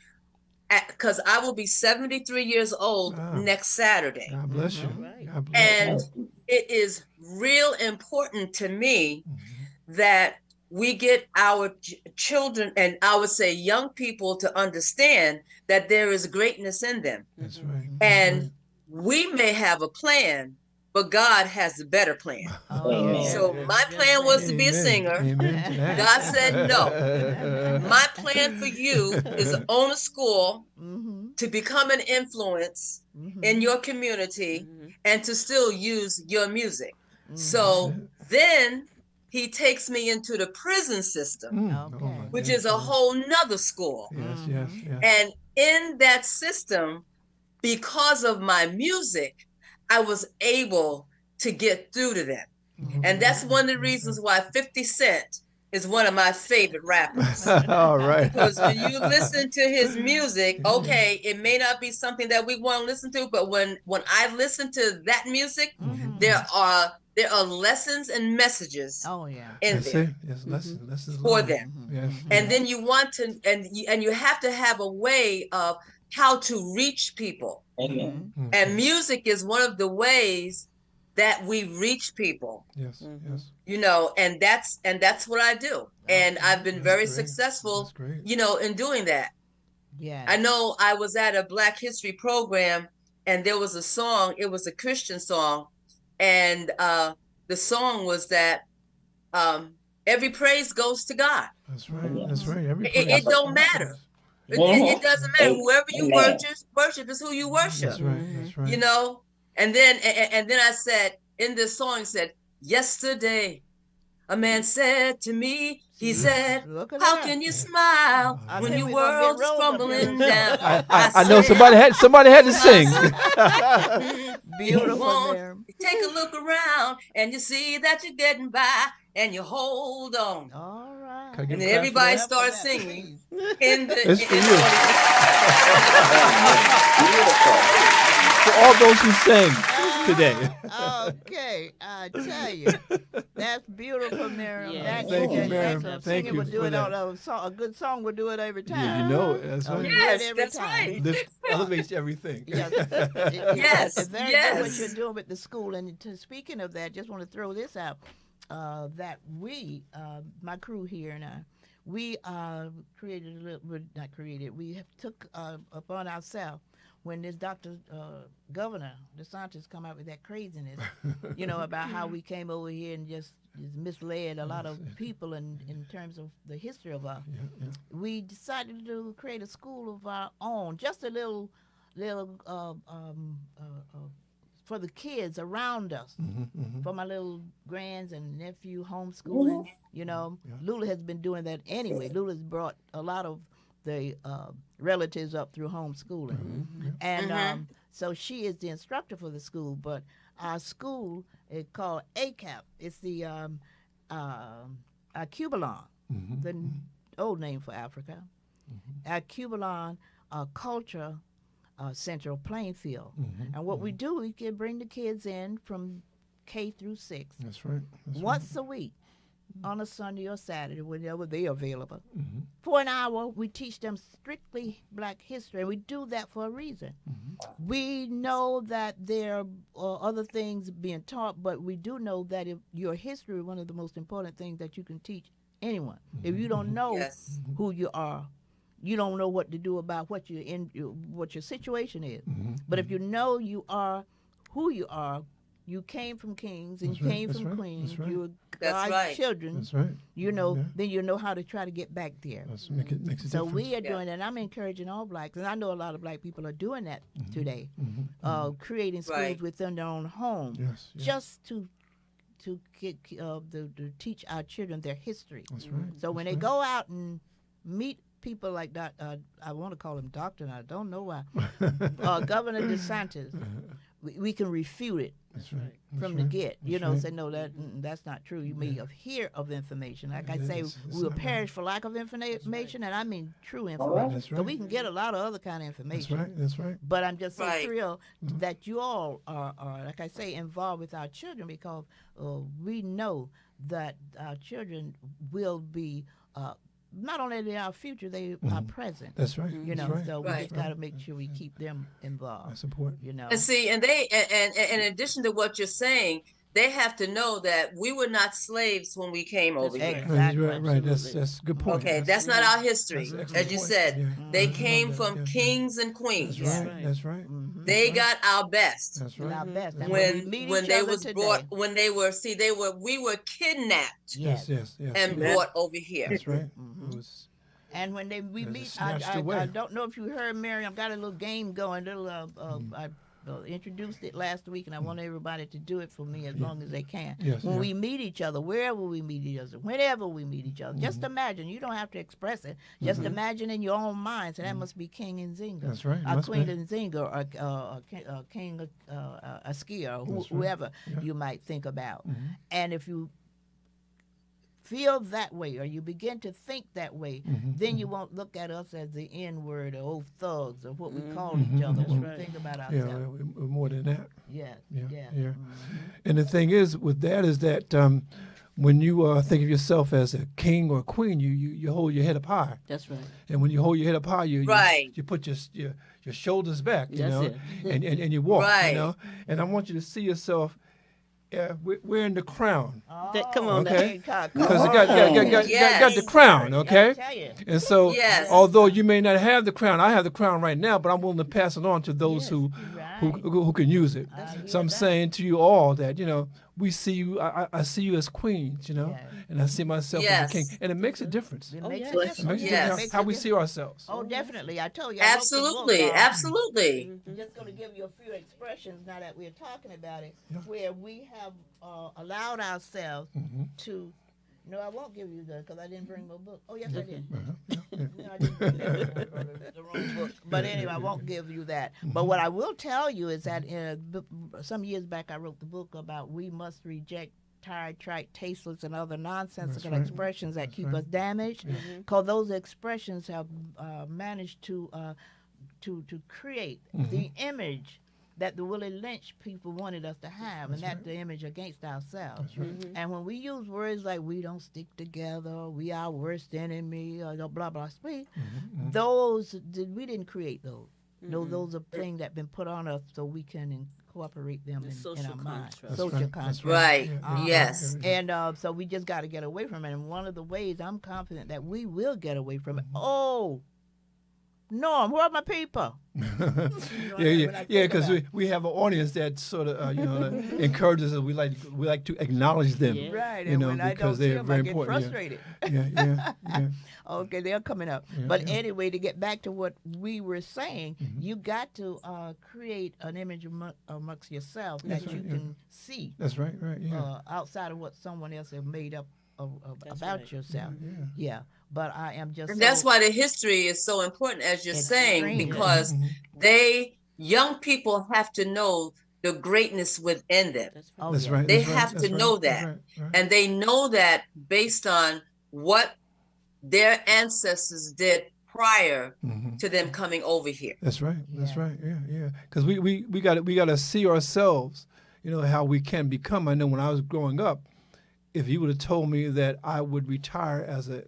because I will be 73 years old
Wow.
next Saturday.
God bless you.
Right.
God bless
And it is real important to me that we get our children, and I would say young people, to understand that there is greatness in them.
That's right.
And we may have a plan, but God has a better plan.
Oh,
Amen.
yeah.
So my plan was to be a singer.
Amen to that.
God said no. My plan for you is to own a school,
Mm-hmm.
to become an influence in your community, and to still use your music. So then he takes me into the prison system,
Okay.
which is a whole nother school.
Yes, yes, yes.
And in that system, because of my music, I was able to get through to them. And that's one of the reasons why 50 Cent is one of my favorite rappers.
All right.
Because when you listen to his music, okay, it may not be something that we want to listen to, but when I listen to that music, there are lessons and messages
Oh, yeah.
in
That's
there
it. Yes, lessons
for
learned.
them.
Yes.
And then you want to, and you have to have a way of how to reach people.
Amen.
And music is one of the ways that we reach people.
Yes, yes.
You know, and that's what I do. And I've been very
great.
successful,
That's great.
you know, in doing that.
Yeah.
I know I was at a Black History program and there was a song, it was a Christian song, and the song was that every praise goes to God.
That's right. That's right.
It don't matter. It doesn't matter. Whoever you worship is who you worship.
That's right. That's right.
You know? And then I said, in this song, it said, yesterday a man said to me, he said,
Look at
how
that.
can you smile
I
when
think
your
we gonna get
world's
rolled up
crumbling
here.
down?
I know somebody had to sing.
Beautiful,
won't
Miriam.
take a look around and you see that you're getting by and you hold on.
All right.
Can I give
And
a
then
clap for
everybody
that?
starts singing in the
It's for
in
you.
the
For all those who sang today.
Okay, I tell you, that's beautiful, Miriam.
Yeah.
That
Thank you,
is
Miriam.
excellent.
Thank
Singing
you
would do
for
it on
that.
a good song would do it every time.
Yeah, you know it. That's right.
Yes,
every
that's
time.
right.
Lift, elevates everything.
Yes,
Yes,
it's very good what
yes.
you're doing with the school. And speaking of that, just want to throw this out: that we, my crew here and I, we created a little. Well, not created. We have took upon ourselves when this Governor DeSantis come out with that craziness, you know, about how we came over here and just misled a lot of people in terms of the history of us. We decided to create a school of our own, just a little for the kids around us, for my little grands and nephew homeschooling. You know, Lula has been doing that anyway. Lula's brought a lot of the relatives up through homeschooling. And so she is the instructor for the school, but our school is called ACAP. It's the Cubalon, the old name for Africa. Cubalon Culture Central Plainfield. And what we do, we can bring the kids in from K through 6.
That's right.
Once a week, on a Sunday or Saturday, whenever they're available. For an hour, we teach them strictly Black history, and we do that for a reason. We know that there are other things being taught, but we do know that if your history is one of the most important things that you can teach anyone. If you don't know who you are, you don't know what to do about what you're in, what your situation is. But if you know you are who you are, you came from kings and you came from queens. You were God's children.
That's right.
You know, then you know how to try to get back there.
Makes a difference.
So we are doing that. And I'm encouraging all Blacks, and I know a lot of Black people are doing that today, creating schools within their own home, just to get to teach our children their history.
That's right.
So when they go out and meet people like that, I want to call him doctor, and I don't know why, Governor DeSantis, we can refute it.
That's right.
From the get, you know, say no, that's not true. You may have hear of information. Like I say, we will perish for lack of information, and I mean true information.
That's right.
So we can get a lot of other kind of information.
That's right.
But I'm just so thrilled that you all are, like I say, involved with our children, because we know that our children will be. Not only they our future, they are present.
That's right.
You know,
right.
so we just got to make sure we keep them involved.
That's important.
You know,
And see, and they, and in addition to what you're saying, they have to know that we were not slaves when we came over here.
Exactly.
Right. That's a good point.
Okay, that's not our history. As you said,
Yeah.
they came from kings and queens.
That's right.
They got our best.
That's
our
right.
best. And
When
we
they was brought, when they were, we were kidnapped
Yes.
and brought over here.
That's right. It was.
And when we meet,
snatched
I
away.
don't know if you heard, Miriam, got a little game going. I introduced it last week, and I want everybody to do it for me as long as they can. When we meet each other, wherever we meet each other, whenever we meet each other, just imagine. You don't have to express it. Just imagine in your own mind. So that must be King Nzinga.
That's right.
Queen Nzinga, or King Askia, or whoever you might think about. And if you feel that way, or you begin to think that way, then you won't look at us as the N-word or old thugs or what we call each other when we think about ourselves.
Yeah, we're more than that.
Yeah.
And the thing is with that is that when you think of yourself as a king or a queen, you hold your head up high.
That's right.
And when you hold your head up high, you put your shoulders back, you know, and you walk, you know. And I want you to see yourself wearing the crown.
Come on,
okay? Because you got the crown, okay? And so, although you may not have the crown, I have the crown right now, but I'm willing to pass it on to those who can use it. So I'm saying to you all that, you know, we see you, I see you as queens, you know, and I see myself as a king. And it makes a difference.
It makes a difference.
How we see ourselves.
Oh, definitely. I told you.
Absolutely.
I'm just going to give you a few expressions now that we're talking about it, where we have allowed ourselves to. No, I won't give you that because I didn't bring my book. Oh, yes, I did. No, I didn't bring the wrong book. But anyway, I won't give you that. But what I will tell you is that some years back I wrote the book about we must reject tired, trite, tasteless, and other nonsensical expressions that keep us damaged, because those expressions have managed to create the image that the Willie Lynch people wanted us to have, and that's the image against ourselves. And when we use words like we don't stick together, we are worst enemy, or blah, blah, speak, we didn't create those. No, those are things that have been put on us so we can incorporate them in our mind. Social construct.
Right. Yes.
And so we just got to get away from it. And one of the ways I'm confident that we will get away from it. Oh, Norm, where are my people?
Because we have an audience that sort of that encourages us. We like to acknowledge them,
right?
You know, because they're very important.
Frustrated.
Yeah.
Okay, they're coming up. But anyway, to get back to what we were saying, you got to create an image amongst yourself that you can see.
That's right. Yeah.
Outside of what someone else has made up about
right.
yourself. Yeah. But I am just
And
so
that's why the history is so important, as you're saying,
extremely.
because young people have to know the greatness within them.
That's
Oh,
right.
That's
yeah.
right.
They
That's right.
have to
That's right.
know
That's
that.
right. Right.
And they know that based on what their ancestors did prior to them coming over here.
That's right. That's
Yeah.
right. Yeah, yeah. Because we got to see ourselves. You know how we can become. I know when I was growing up, if you would have told me that I would retire as a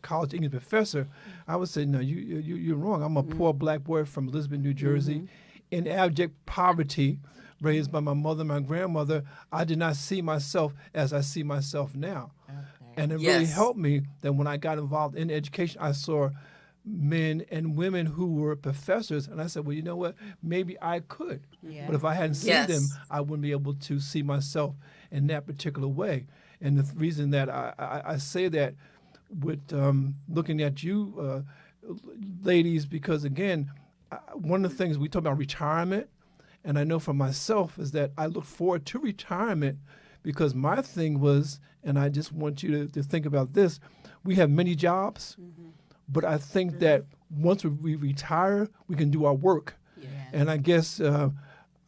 college English professor, I would say, no, you're wrong. I'm a poor black boy from Lisbon, New Jersey, in abject poverty, raised by my mother and my grandmother. I did not see myself as I see myself now.
Okay.
And it really
Yes.
helped me that when I got involved in education, I saw men and women who were professors. And I said, well, you know what? Maybe I could.
Yeah.
But if I hadn't seen them,
Yes.
I wouldn't be able to see myself in that particular way. And the reason that I say that with looking at you, ladies, because again, one of the things we talk about retirement, and I know for myself is that I look forward to retirement because my thing was, and I just want you to think about this, we have many jobs, but I think that once we retire, we can do our work.
Yeah.
And I guess I'm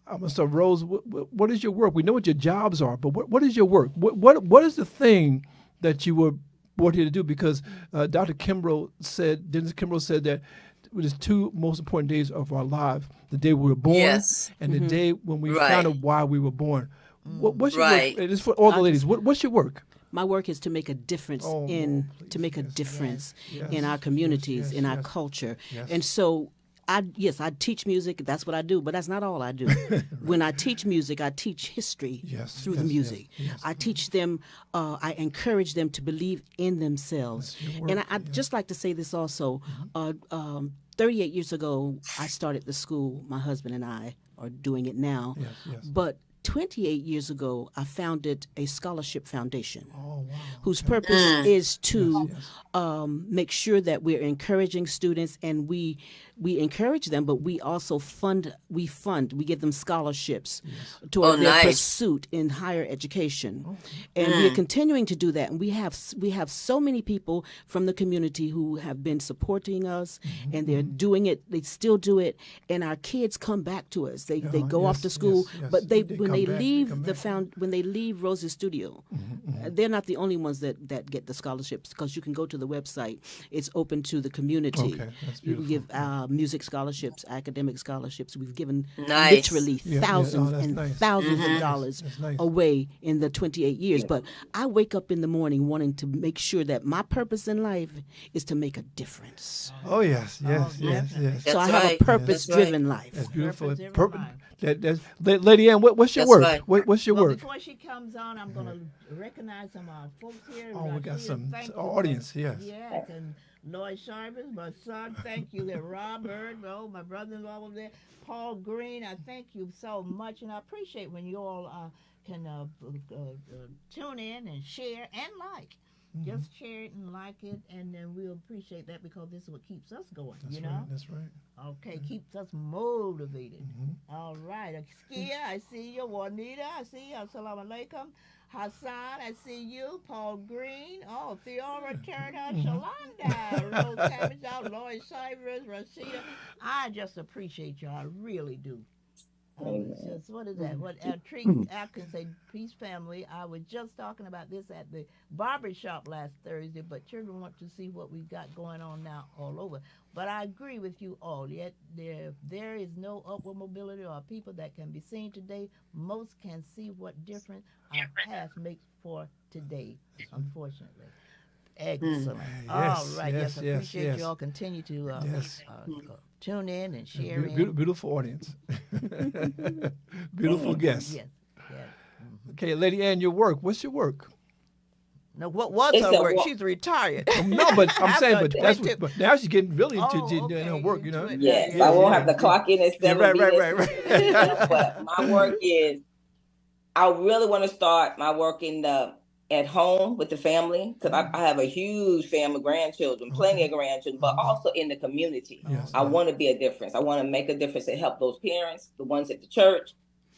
gonna start, Rose. What is your work? We know what your jobs are, but what is your work? What is the thing that you were brought here to do? Because Dr. Kimbrough said, Dennis Kimbrough said that there's two most important days of our life: the day we were born,
Yes.
and the day when we
Right.
found out why we were born. What's your
Right.
work? And it's for all the ladies. What's your work?
My work is to make a difference
Oh,
in
please,
to make a
yes,
difference
yes,
in our
yes,
communities,
yes,
in our
yes,
culture.
yes.
And so I teach music. That's what I do, but that's not all I do. When I teach music, I teach history
Yes,
through the
yes,
music.
yes, yes.
I teach them. I encourage them to believe in themselves.
That's your
And
work,
I'd just like to say this also. 38 years ago, I started the school. My husband and I are doing it now.
Yes, yes.
But 28 years ago, I founded a scholarship foundation
Oh, wow.
whose purpose is to
Yes,
make sure that we're encouraging students, and we encourage them, but we also fund, we give them scholarships toward
Oh,
their
nice.
pursuit in higher education. And we are continuing to do that. And we have so many people from the community who have been supporting us, and they're doing it, they still do it, and our kids come back to us. They go off
yes,
to school,
yes, yes.
but
They
when
come
they
back, they
leave
come back.
when they leave Rose's studio, they're not the only ones that get the scholarships, because you can go to the website. It's open to the community.
Okay, that's
You can
beautiful.
give music scholarships, academic scholarships. We've given
Nice.
literally
Yeah, yeah.
thousands
Oh, that's
and
nice.
thousands of dollars
That's nice.
away in the 28 years. But I wake up in the morning wanting to make sure that my purpose in life is to make a difference.
Oh, yes, yes, yes,
definitely.
yes.
So I
That's
have
right.
a purpose-driven
That's
life.
That's beautiful.
Purpose-driven life.
Lady Ann, what's your
That's
work?
right.
What's your
Well,
work?
before she comes on, I'm going to recognize some of our folks here.
Oh, we got
Rashida,
some
thank you
audience, yes.
Yes, and Lloyd Sharpers, my son, thank you. And Robert, my brother-in-law over there. Paul Green, I thank you so much. And I appreciate when you all can tune in and share and like. Just share it and like it, and then we'll appreciate that, because this is what keeps us going,
That's
you know?
right. That's right.
Okay, keeps us motivated. All right. Skia, I see you. Juanita, I see you. Assalamu alaikum. Hassan, I see you. Paul Green. Oh, Theora Turner, Shalonda, Rose Cabbage out, Lloyd Cyrus, Rashida. I just appreciate you. I really do. It's just, what is that? What Treat Atkins say, Peace Family. I was just talking about this at the barber shop last Thursday, but children want to see what we've got going on now all over. But I agree with you all. Yet there is no upward mobility or people that can be seen today. Most can see what difference our past makes for today, unfortunately. Excellent. All right. Yes, I appreciate you all. Continue to tune in and share in.
Beautiful audience. Beautiful guests.
Yes. Yes.
Okay, Lady Ann, your work. What's your work?
No, what was
It's
her
a
work?
wa-
She's retired.
No, but I'm saying, but that's
Twenty-
but now she's getting really into
Oh,
doing her
okay,
work, you know.
into it.
Yes,
Yeah,
I won't
yeah,
have to clock in at
Yeah,
7.
right.
But my work is, I really want to start my work at home with the family, because I have a huge family of grandchildren, plenty of grandchildren, but also in the community.
Yes,
I want to be a difference. I want to make a difference and help those parents, the ones at the church,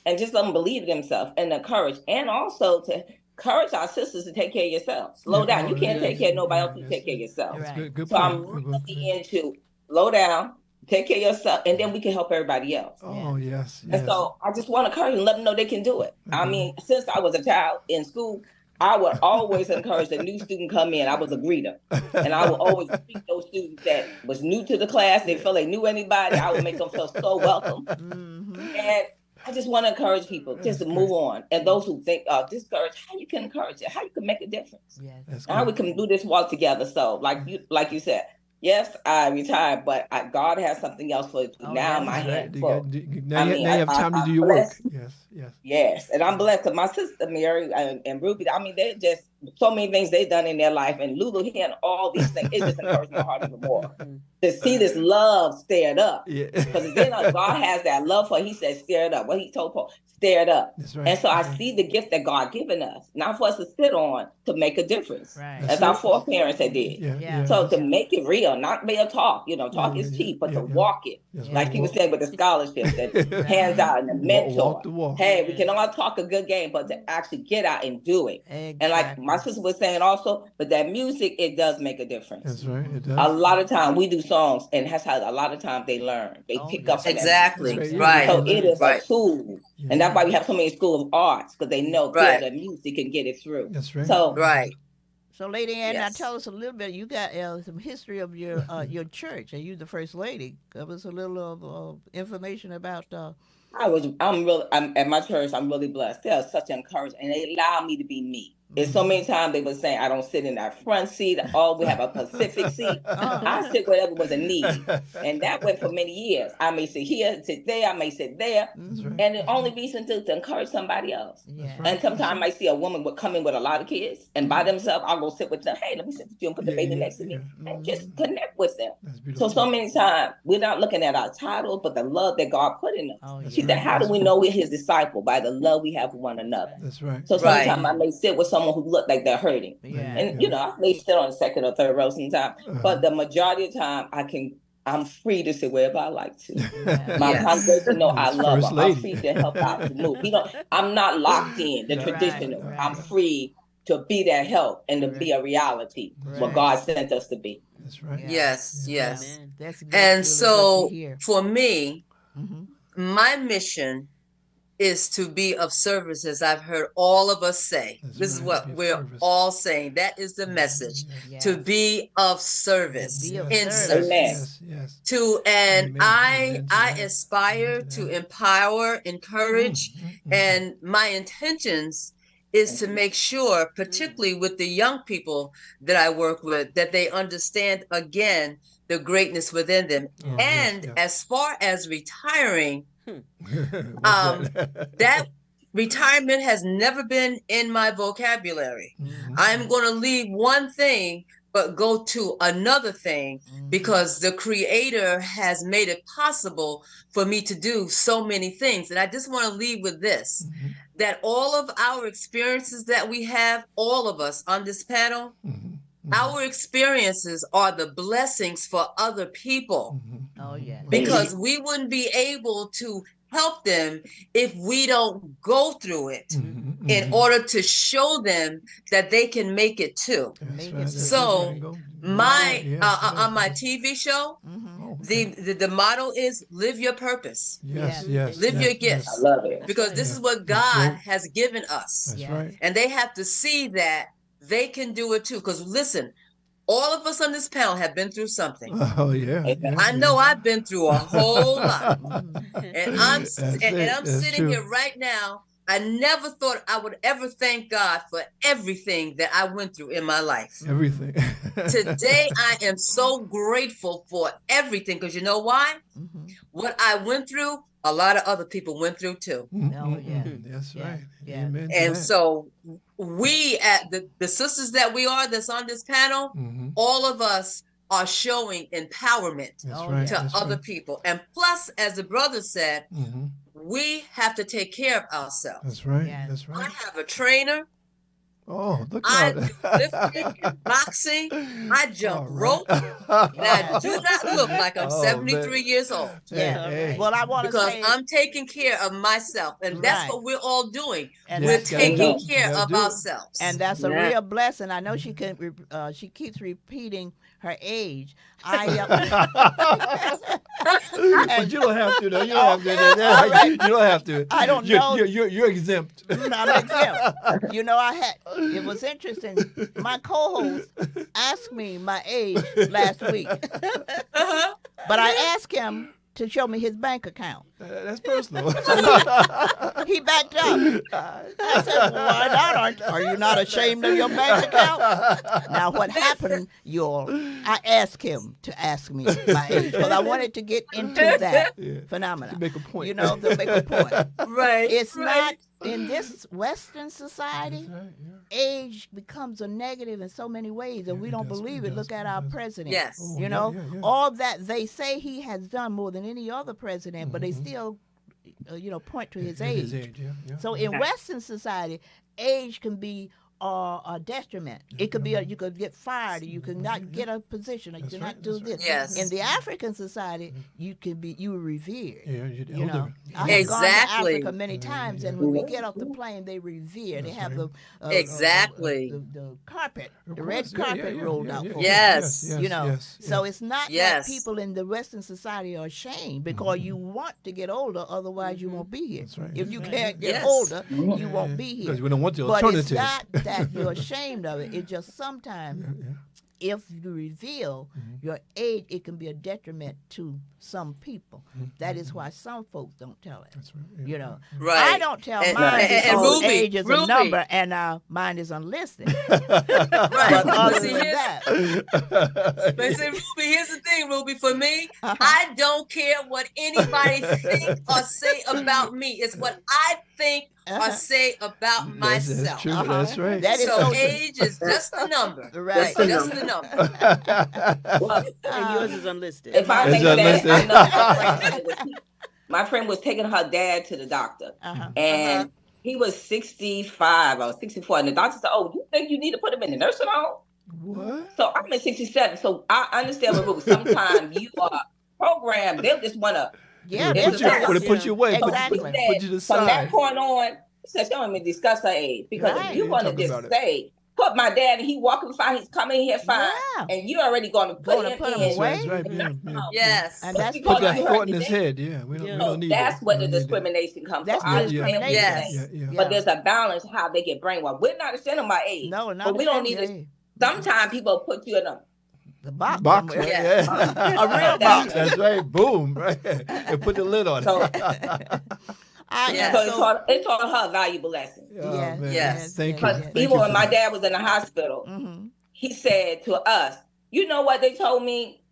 and just let them believe in themselves and the courage, and also to encourage our sisters to take care of yourself. Slow down. You can't take care of nobody else. You take care of yourself.
That's good
So
point.
I'm really into slow down, take care of yourself, and then we can help everybody else.
Oh, yes.
And so I just want to encourage and let them know they can do it. I mean, since I was a child in school, I would always encourage a new student come in. I was a greeter. And I would always greet those students that was new to the class. They felt they knew anybody. I would make them feel so welcome. And I just want to encourage people just to move on. And those who think discouraged, how you can encourage it, how you can make a difference.
Yes.
How we can do this walk together. So like you said, yes, I retired, but God has something else for you. Now my hands full.
Now you have time to do your work. Yes.
And I'm blessed because my sister Mary and Ruby, I mean, they just so many things they've done in their life, and Lulu here and all these things. It just encouraged my heart even more to see this love stirred up. Because then God has that love for. He said, "Stir it up." What He told Paul, stir it up.
That's right.
And so I see the gift that God given us, not for us to sit on, to make a difference.
Right.
As our foreparents had did. So to make it real, not mere talk. Talk is cheap, but to walk it, like he was saying with the scholarships, that hands out and the mentor. Hey, we can all talk a good game, but to actually get out and do it.
Exactly.
And like my sister was saying also, but that music, it does make a difference.
That's right. It does.
A lot of time we do songs, and that's how a lot of times they learn. They pick up.
Exactly.
Right. So it is a tool. And that's why we have so many schools of arts, because they know that music can get it through.
That's right.
So
So, Lady Ann, now tell us a little bit. You got some history of your church, and you the first lady. Give us a little information about.
I'm at my church. I'm really blessed. They are such encouragement, and they allow me to be me. And so many times they were saying I don't sit in that front seat. We have a Pacific seat. I sit wherever was a need, and that went for many years. I may sit here, sit there. I may sit there, and the only reason to encourage somebody else. And sometimes I might see a woman would come in with a lot of kids, and by themselves, I'll go sit with them. Hey, let me sit with you and put the baby next to me, and just connect with them. So many times we're not looking at our titles, but the love that God put in us. She said, "How do we know we're His disciple? By the love we have for one another."
That's right.
So sometimes I may sit with someone who look like they're hurting, and I may sit on the second or third row sometimes, but the majority of the time I'm free to sit wherever I like to. My congregation know I love her. I'm free to help out to move. I'm not locked in the traditional. I'm free to be that help and to be a reality what God sent us to be.
That's right.
Yes.
That's
and so for me, my mission is to be of service, as I've heard all of us say. This is what we're all saying. That is the message. To be of service. In service. I aspire to empower, encourage, and my intentions is to make sure, particularly with the young people that I work with, that they understand again the greatness within them. As far as retiring, that retirement has never been in my vocabulary. I'm going to leave one thing but go to another thing because the Creator has made it possible for me to do so many things. And I just want to leave with this, that all of our experiences that we have, all of us on this panel, our experiences are the blessings for other people. Because we wouldn't be able to help them if we don't go through it in order to show them that they can make it too. So on my TV show, the motto is live your purpose. Live your gifts.
I love it.
Because this is what God has given us. And they have to see that they can do it too. Because listen, all of us on this panel have been through something. I know I've been through a whole lot. And I'm sitting here right now. I never thought I would ever thank God for everything that I went through in my life.
Everything.
Today, I am so grateful for everything. Because you know why? What I went through, a lot of other people went through too.
That's right. Amen.
And so we, at the sisters that we are that's on this panel, all of us are showing empowerment to other people. And plus, as the brother said, we have to take care of ourselves.
That's right. That's right.
I have a trainer
Oh, look
I
out.
do lifting, boxing, I jump
All
rope,
right.
and I do not look like I'm
Oh,
73
man.
years old.
Yeah.
Hey.
Well, I want to
Because
say,
I'm taking care of myself, and that's
Right.
what we're all doing.
and
Yeah,
We're
that's
you gotta do
taking
it. You
care
gotta
of
do it.
ourselves.
and that's a
Yeah.
real blessing. I know she can. She keeps repeating her age.
But you don't have to, though. You don't have to.
All right.
You don't have to.
I don't know.
You're exempt.
I'm exempt. You know, it was interesting. My co-host asked me my age last week,
Uh-huh.
but I asked him to show me his bank account.
That's personal.
He backed up. I said, well, "Why not? Are you not ashamed of your bank account?" Now, what happened, y'all? I asked him to ask me my age because I wanted to get into that
Yeah.
phenomenon.
To make a point.
You know, to make a point.
Right.
It's
right.
not in this Western society.
That's right, yeah.
Age becomes a negative in so many ways, and
Yeah,
we
it
don't
does,
believe
it
it. Look
does,
at
it
our
does.
president.
Yes.
Oh,
You
yeah,
know,
yeah, yeah.
all that they say he has done more than any other president, but they still, point to his age.
His age, yeah.
So in Western society, age can be a detriment. It could be you could get fired, or you could not get a position, or you
That's
could
right,
not do
that's right.
this.
Yes.
In the African society, you were revered.
Yeah, you're the
You know,
elder.
I have gone to
Exactly.
Africa many times, and when we get off the plane, they revere. They have the
Exactly.
the carpet,
Of
the red
course, yeah,
carpet
yeah,
rolled
yeah,
out
yeah,
for
Yes.
yes,
you know.
yes,
So
yes.
it's not
Yes.
that people in the Western society are ashamed because you want to get older, otherwise you won't be here.
That's right.
If you can't get
Yes.
older,
Mhm.
you won't be here.
Because we don't want the
But
alternatives.
it's not that you're ashamed of it. It's just sometimes if you reveal your age, it can be a detriment to some people. That is why some folks don't tell it.
That's right. Yeah.
You know,
Right.
I don't tell
And-
mine
and
because
Ruby,
age is a
Ruby.
number and mine is unlisted.
Right.
But other
See,
than
here's-
that,
But see, Ruby, here's the thing, Ruby. For me,
Uh-huh.
I don't care what anybody think or say about me. It's what I think or say about myself.
That's true.
Uh-huh.
That's right.
That is
So
so true.
age is just a number.
Right.
Just a number.
Well,
And yours is unlisted.
if I
It's
may say, I
unlisted.
know my friend was taking her dad to the doctor,
Uh-huh.
and he was 65 or 64, and the doctor said, "Oh, you think you need to put him in the nursing home?"
What?
So I'm at 67, so I understand what Ruby. Sometimes you are programmed; they'll just want to.
Yeah,
They
that's
put you-
right.
Would it put you away?
Exactly.
Put you to the
From that
side.
point on, she said she don't even discuss her age, because
Right.
if you
Yeah,
want to
talk
just
about it.
say, "Put my dad," and he walking fine, he's coming here fine,
Yeah.
and you're already going to put
Gonna
him
put him
in.
That's
away.
right. That's right.
the
Yeah,
nursing
yeah.
home.
Yes.
And that's
You
Put
gonna
that
hurt
thought in
the
his
day.
head. Yeah, we don't
Yeah.
So
need
that's
it.
where
We
the
don't need it.
discrimination comes
That's
from.
the
I understand what you're
discrimination.
Yes.
saying,
Yeah.
but there's a balance how they get brainwashed. We're not ashamed of my age,
No, not
but we don't need
ashamed,
to.
yeah.
Sometimes people put you in a
The box,
Box,
somewhere.
right?
Yeah.
Yeah.
A real box.
That's right. Boom. Right. And put the lid on
So-
it.
Yeah.
so it taught her a valuable lesson.
Oh,
Yes,
man.
yes,
Thank
yes,
you.
Because
yes.
Thank
even
you
when
for
my
that.
dad was in the hospital,
Mm-hmm.
he said to us, "You know what they told me?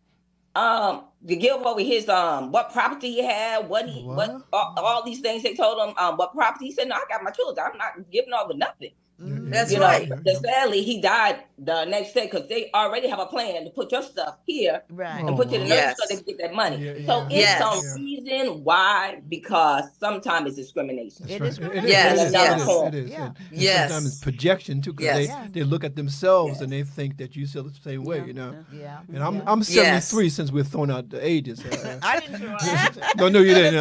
To give over his what property he had, what
What?
all these things they told him, what property." He said, "No, I got my children. I'm not giving over nothing."
That's
You
right.
know, but sadly, he died the next day because they already have a plan to put your stuff here
Right.
Oh,
and put you in the
wow.
nursery
Yes.
so they can get that money.
Yeah,
So
yeah.
it's
Yes.
some reason why, because sometimes it's discrimination.
It
Right.
is
It is.
Yes,
It is.
yes.
It is. It is.
Yeah.
And
Yes.
sometimes it's projection too, because
Yes.
they look at themselves
Yes.
and they think that you feel the same way. You know.
Yeah.
And I'm
Yeah.
I'm
Yes.
73 since we're throwing out the ages.
I didn't throw out.
No, you didn't.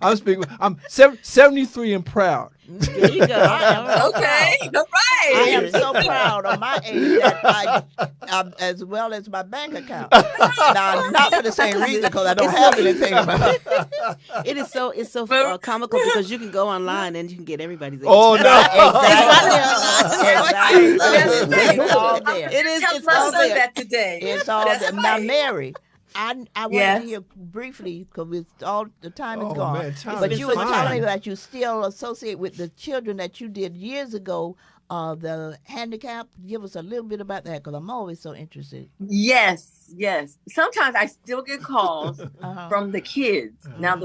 I'm speaking. I'm 73 and proud.
There you go. All right.
Okay. All
I
right.
am so proud of my age that as well as my bank account. Now, not for the same reason, because I don't have anything about it.
It's so comical because you can go online and you can get everybody's age.
Oh no!
Exactly. It's all there.
It is.
Tell
It's
my
all
son
there.
that today.
It's all
That's
there. Now,
right.
Mary, I wanted
Yes.
to hear briefly because all the time is
Oh,
gone.
man, time
but
is
you were
flying.
telling me that you still associate with the children that you did years ago. The handicap. Give us a little bit about that, because I'm always so interested.
Yes, yes. Sometimes I still get calls
Uh-huh.
from the kids. Now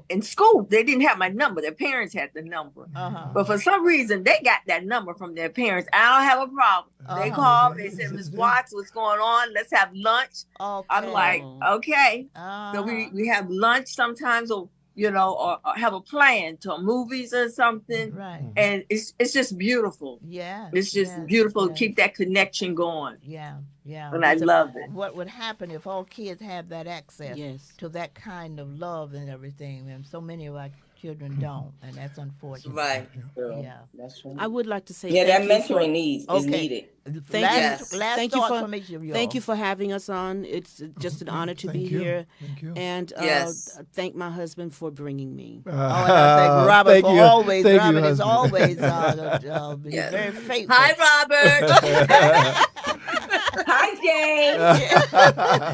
in school they didn't have my number. Their parents had the number.
Uh-huh.
But for some reason they got that number from their parents. I don't have a problem. They
Uh-huh.
called, they said, "Miss Watts, what's going on? Let's have lunch."
Okay.
I'm like, okay.
Uh-huh.
So we have lunch sometimes, or or have a plan to movies or something.
Right.
And it's just beautiful.
Yeah.
It's just beautiful to keep that connection going.
Yeah. Yeah.
And I love it.
What would happen if all kids have that access
Yes.
to that kind of love and everything? And so many of our children don't, and that's unfortunate.
Right.
Yeah.
That's true.
I would like to say
Yeah, that
thank you
mentoring is
Okay.
needed.
Thank you.
Last
Thank you
thought
for
from each of y'all.
thank you for having us on. It's just an honor to be
Thank you.
here.
Thank you.
And
Yes.
thank my husband for bringing me.
Oh, and I thank Robert
Thank
for
you.
always.
Thank you,
Robert is
husband.
always he's
Yes.
very faithful.
Hi, Robert.
Hi,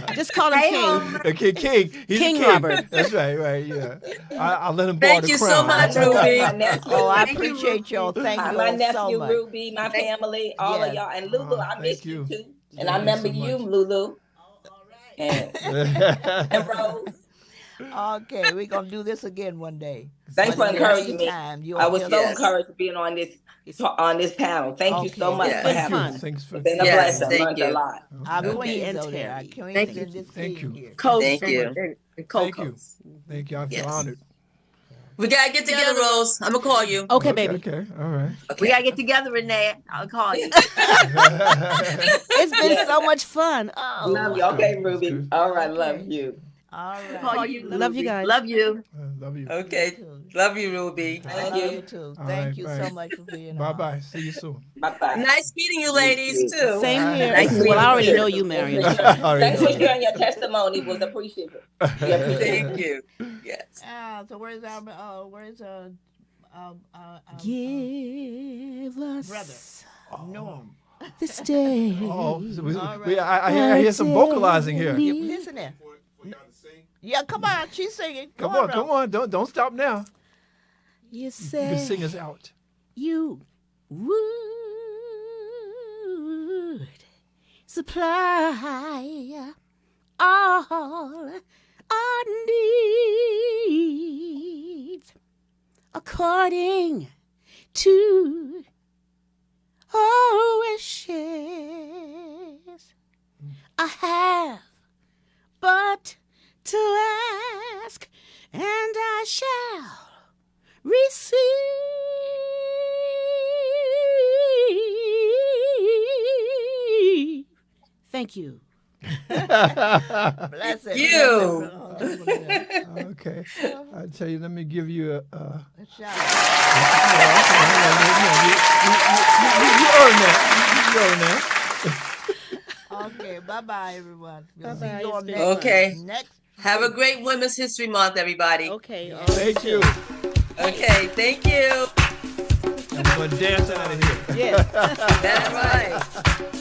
Jane.
Just call him
Hey,
King.
Homer.
Okay, King. He's
King
king.
Robert.
That's right. Yeah. I'll let him borrow
Thank
the
you so
crown.
much,
My
Ruby.
nephew,
Oh, I
Thank you,
appreciate y'all.
Ruby.
Thank
Hi,
you
my
all so
nephew
much.
Ruby, my family, all of
Yes.
y'all, and Lulu. I
Thank
missed you
you.
too, and
Thank
I
you
remember
so
you,
much.
Lulu, and Rose.
Okay, we're gonna do this again one day.
Thanks for
But in the
encouraging me.
meantime, you'll
I was
just-
so
Yes.
encouraged being on this panel. Thank you so
Okay.
much
Yes.
for
It's
having
fun.
me.
Thanks for
It's been a
Yes,
blessing. I
thank
learned a
you.
lot.
Our
Ruby
queens
and
over there. Our
Terry.
queens
Thank
in
you.
this
Thank
team
you.
here.
Coast
Thank you.
and
Thank you.
Coco's.
Thank you. I feel
Yes.
honored.
We gotta get together, Rose. I'm gonna call you.
Okay, baby.
Okay. All right.
We gotta get together, Renee. I'll call you.
It's been
Yeah.
so much fun. Oh,
Love you. Okay,
That's
Ruby.
good.
All right, love
Okay.
you.
All right.
Call you.
Love you
Ruby.
guys.
Love you.
Love you.
Okay.
too.
Love you, Ruby.
I
Thank
love
you.
you too.
All
Thank
right,
you
bye.
so much for being
Bye
on.
bye. See you soon.
Bye bye.
Nice meeting you, ladies, too.
Same here.
Nice
Well, I
meeting
already
you.
know you, Marion.
Thanks for sharing your testimony. Was appreciated. We appreciate
Thank you. Yes.
So where's our
Give us
brother Norm?
this day.
Oh, so
All
I hear some vocalizing here.
You listen there. Yeah, come on. She's singing.
Come on. Don't stop now.
You
You
say
can sing us out.
you would supply all our needs according to our wishes. I have but to ask, and I shall receive. Thank you.
Bless it.
You.
Okay. I tell you, let me give you a.
Shout.
You earn that. You earn that.
Okay, bye-bye, everyone. We'll
Bye-bye.
see you on
It's been
next.
Okay.
Next.
Have a great Women's History Month, everybody.
Okay.
Thank you.
Okay. Thank you.
I'm going to dance out of here.
Yes.
That's right.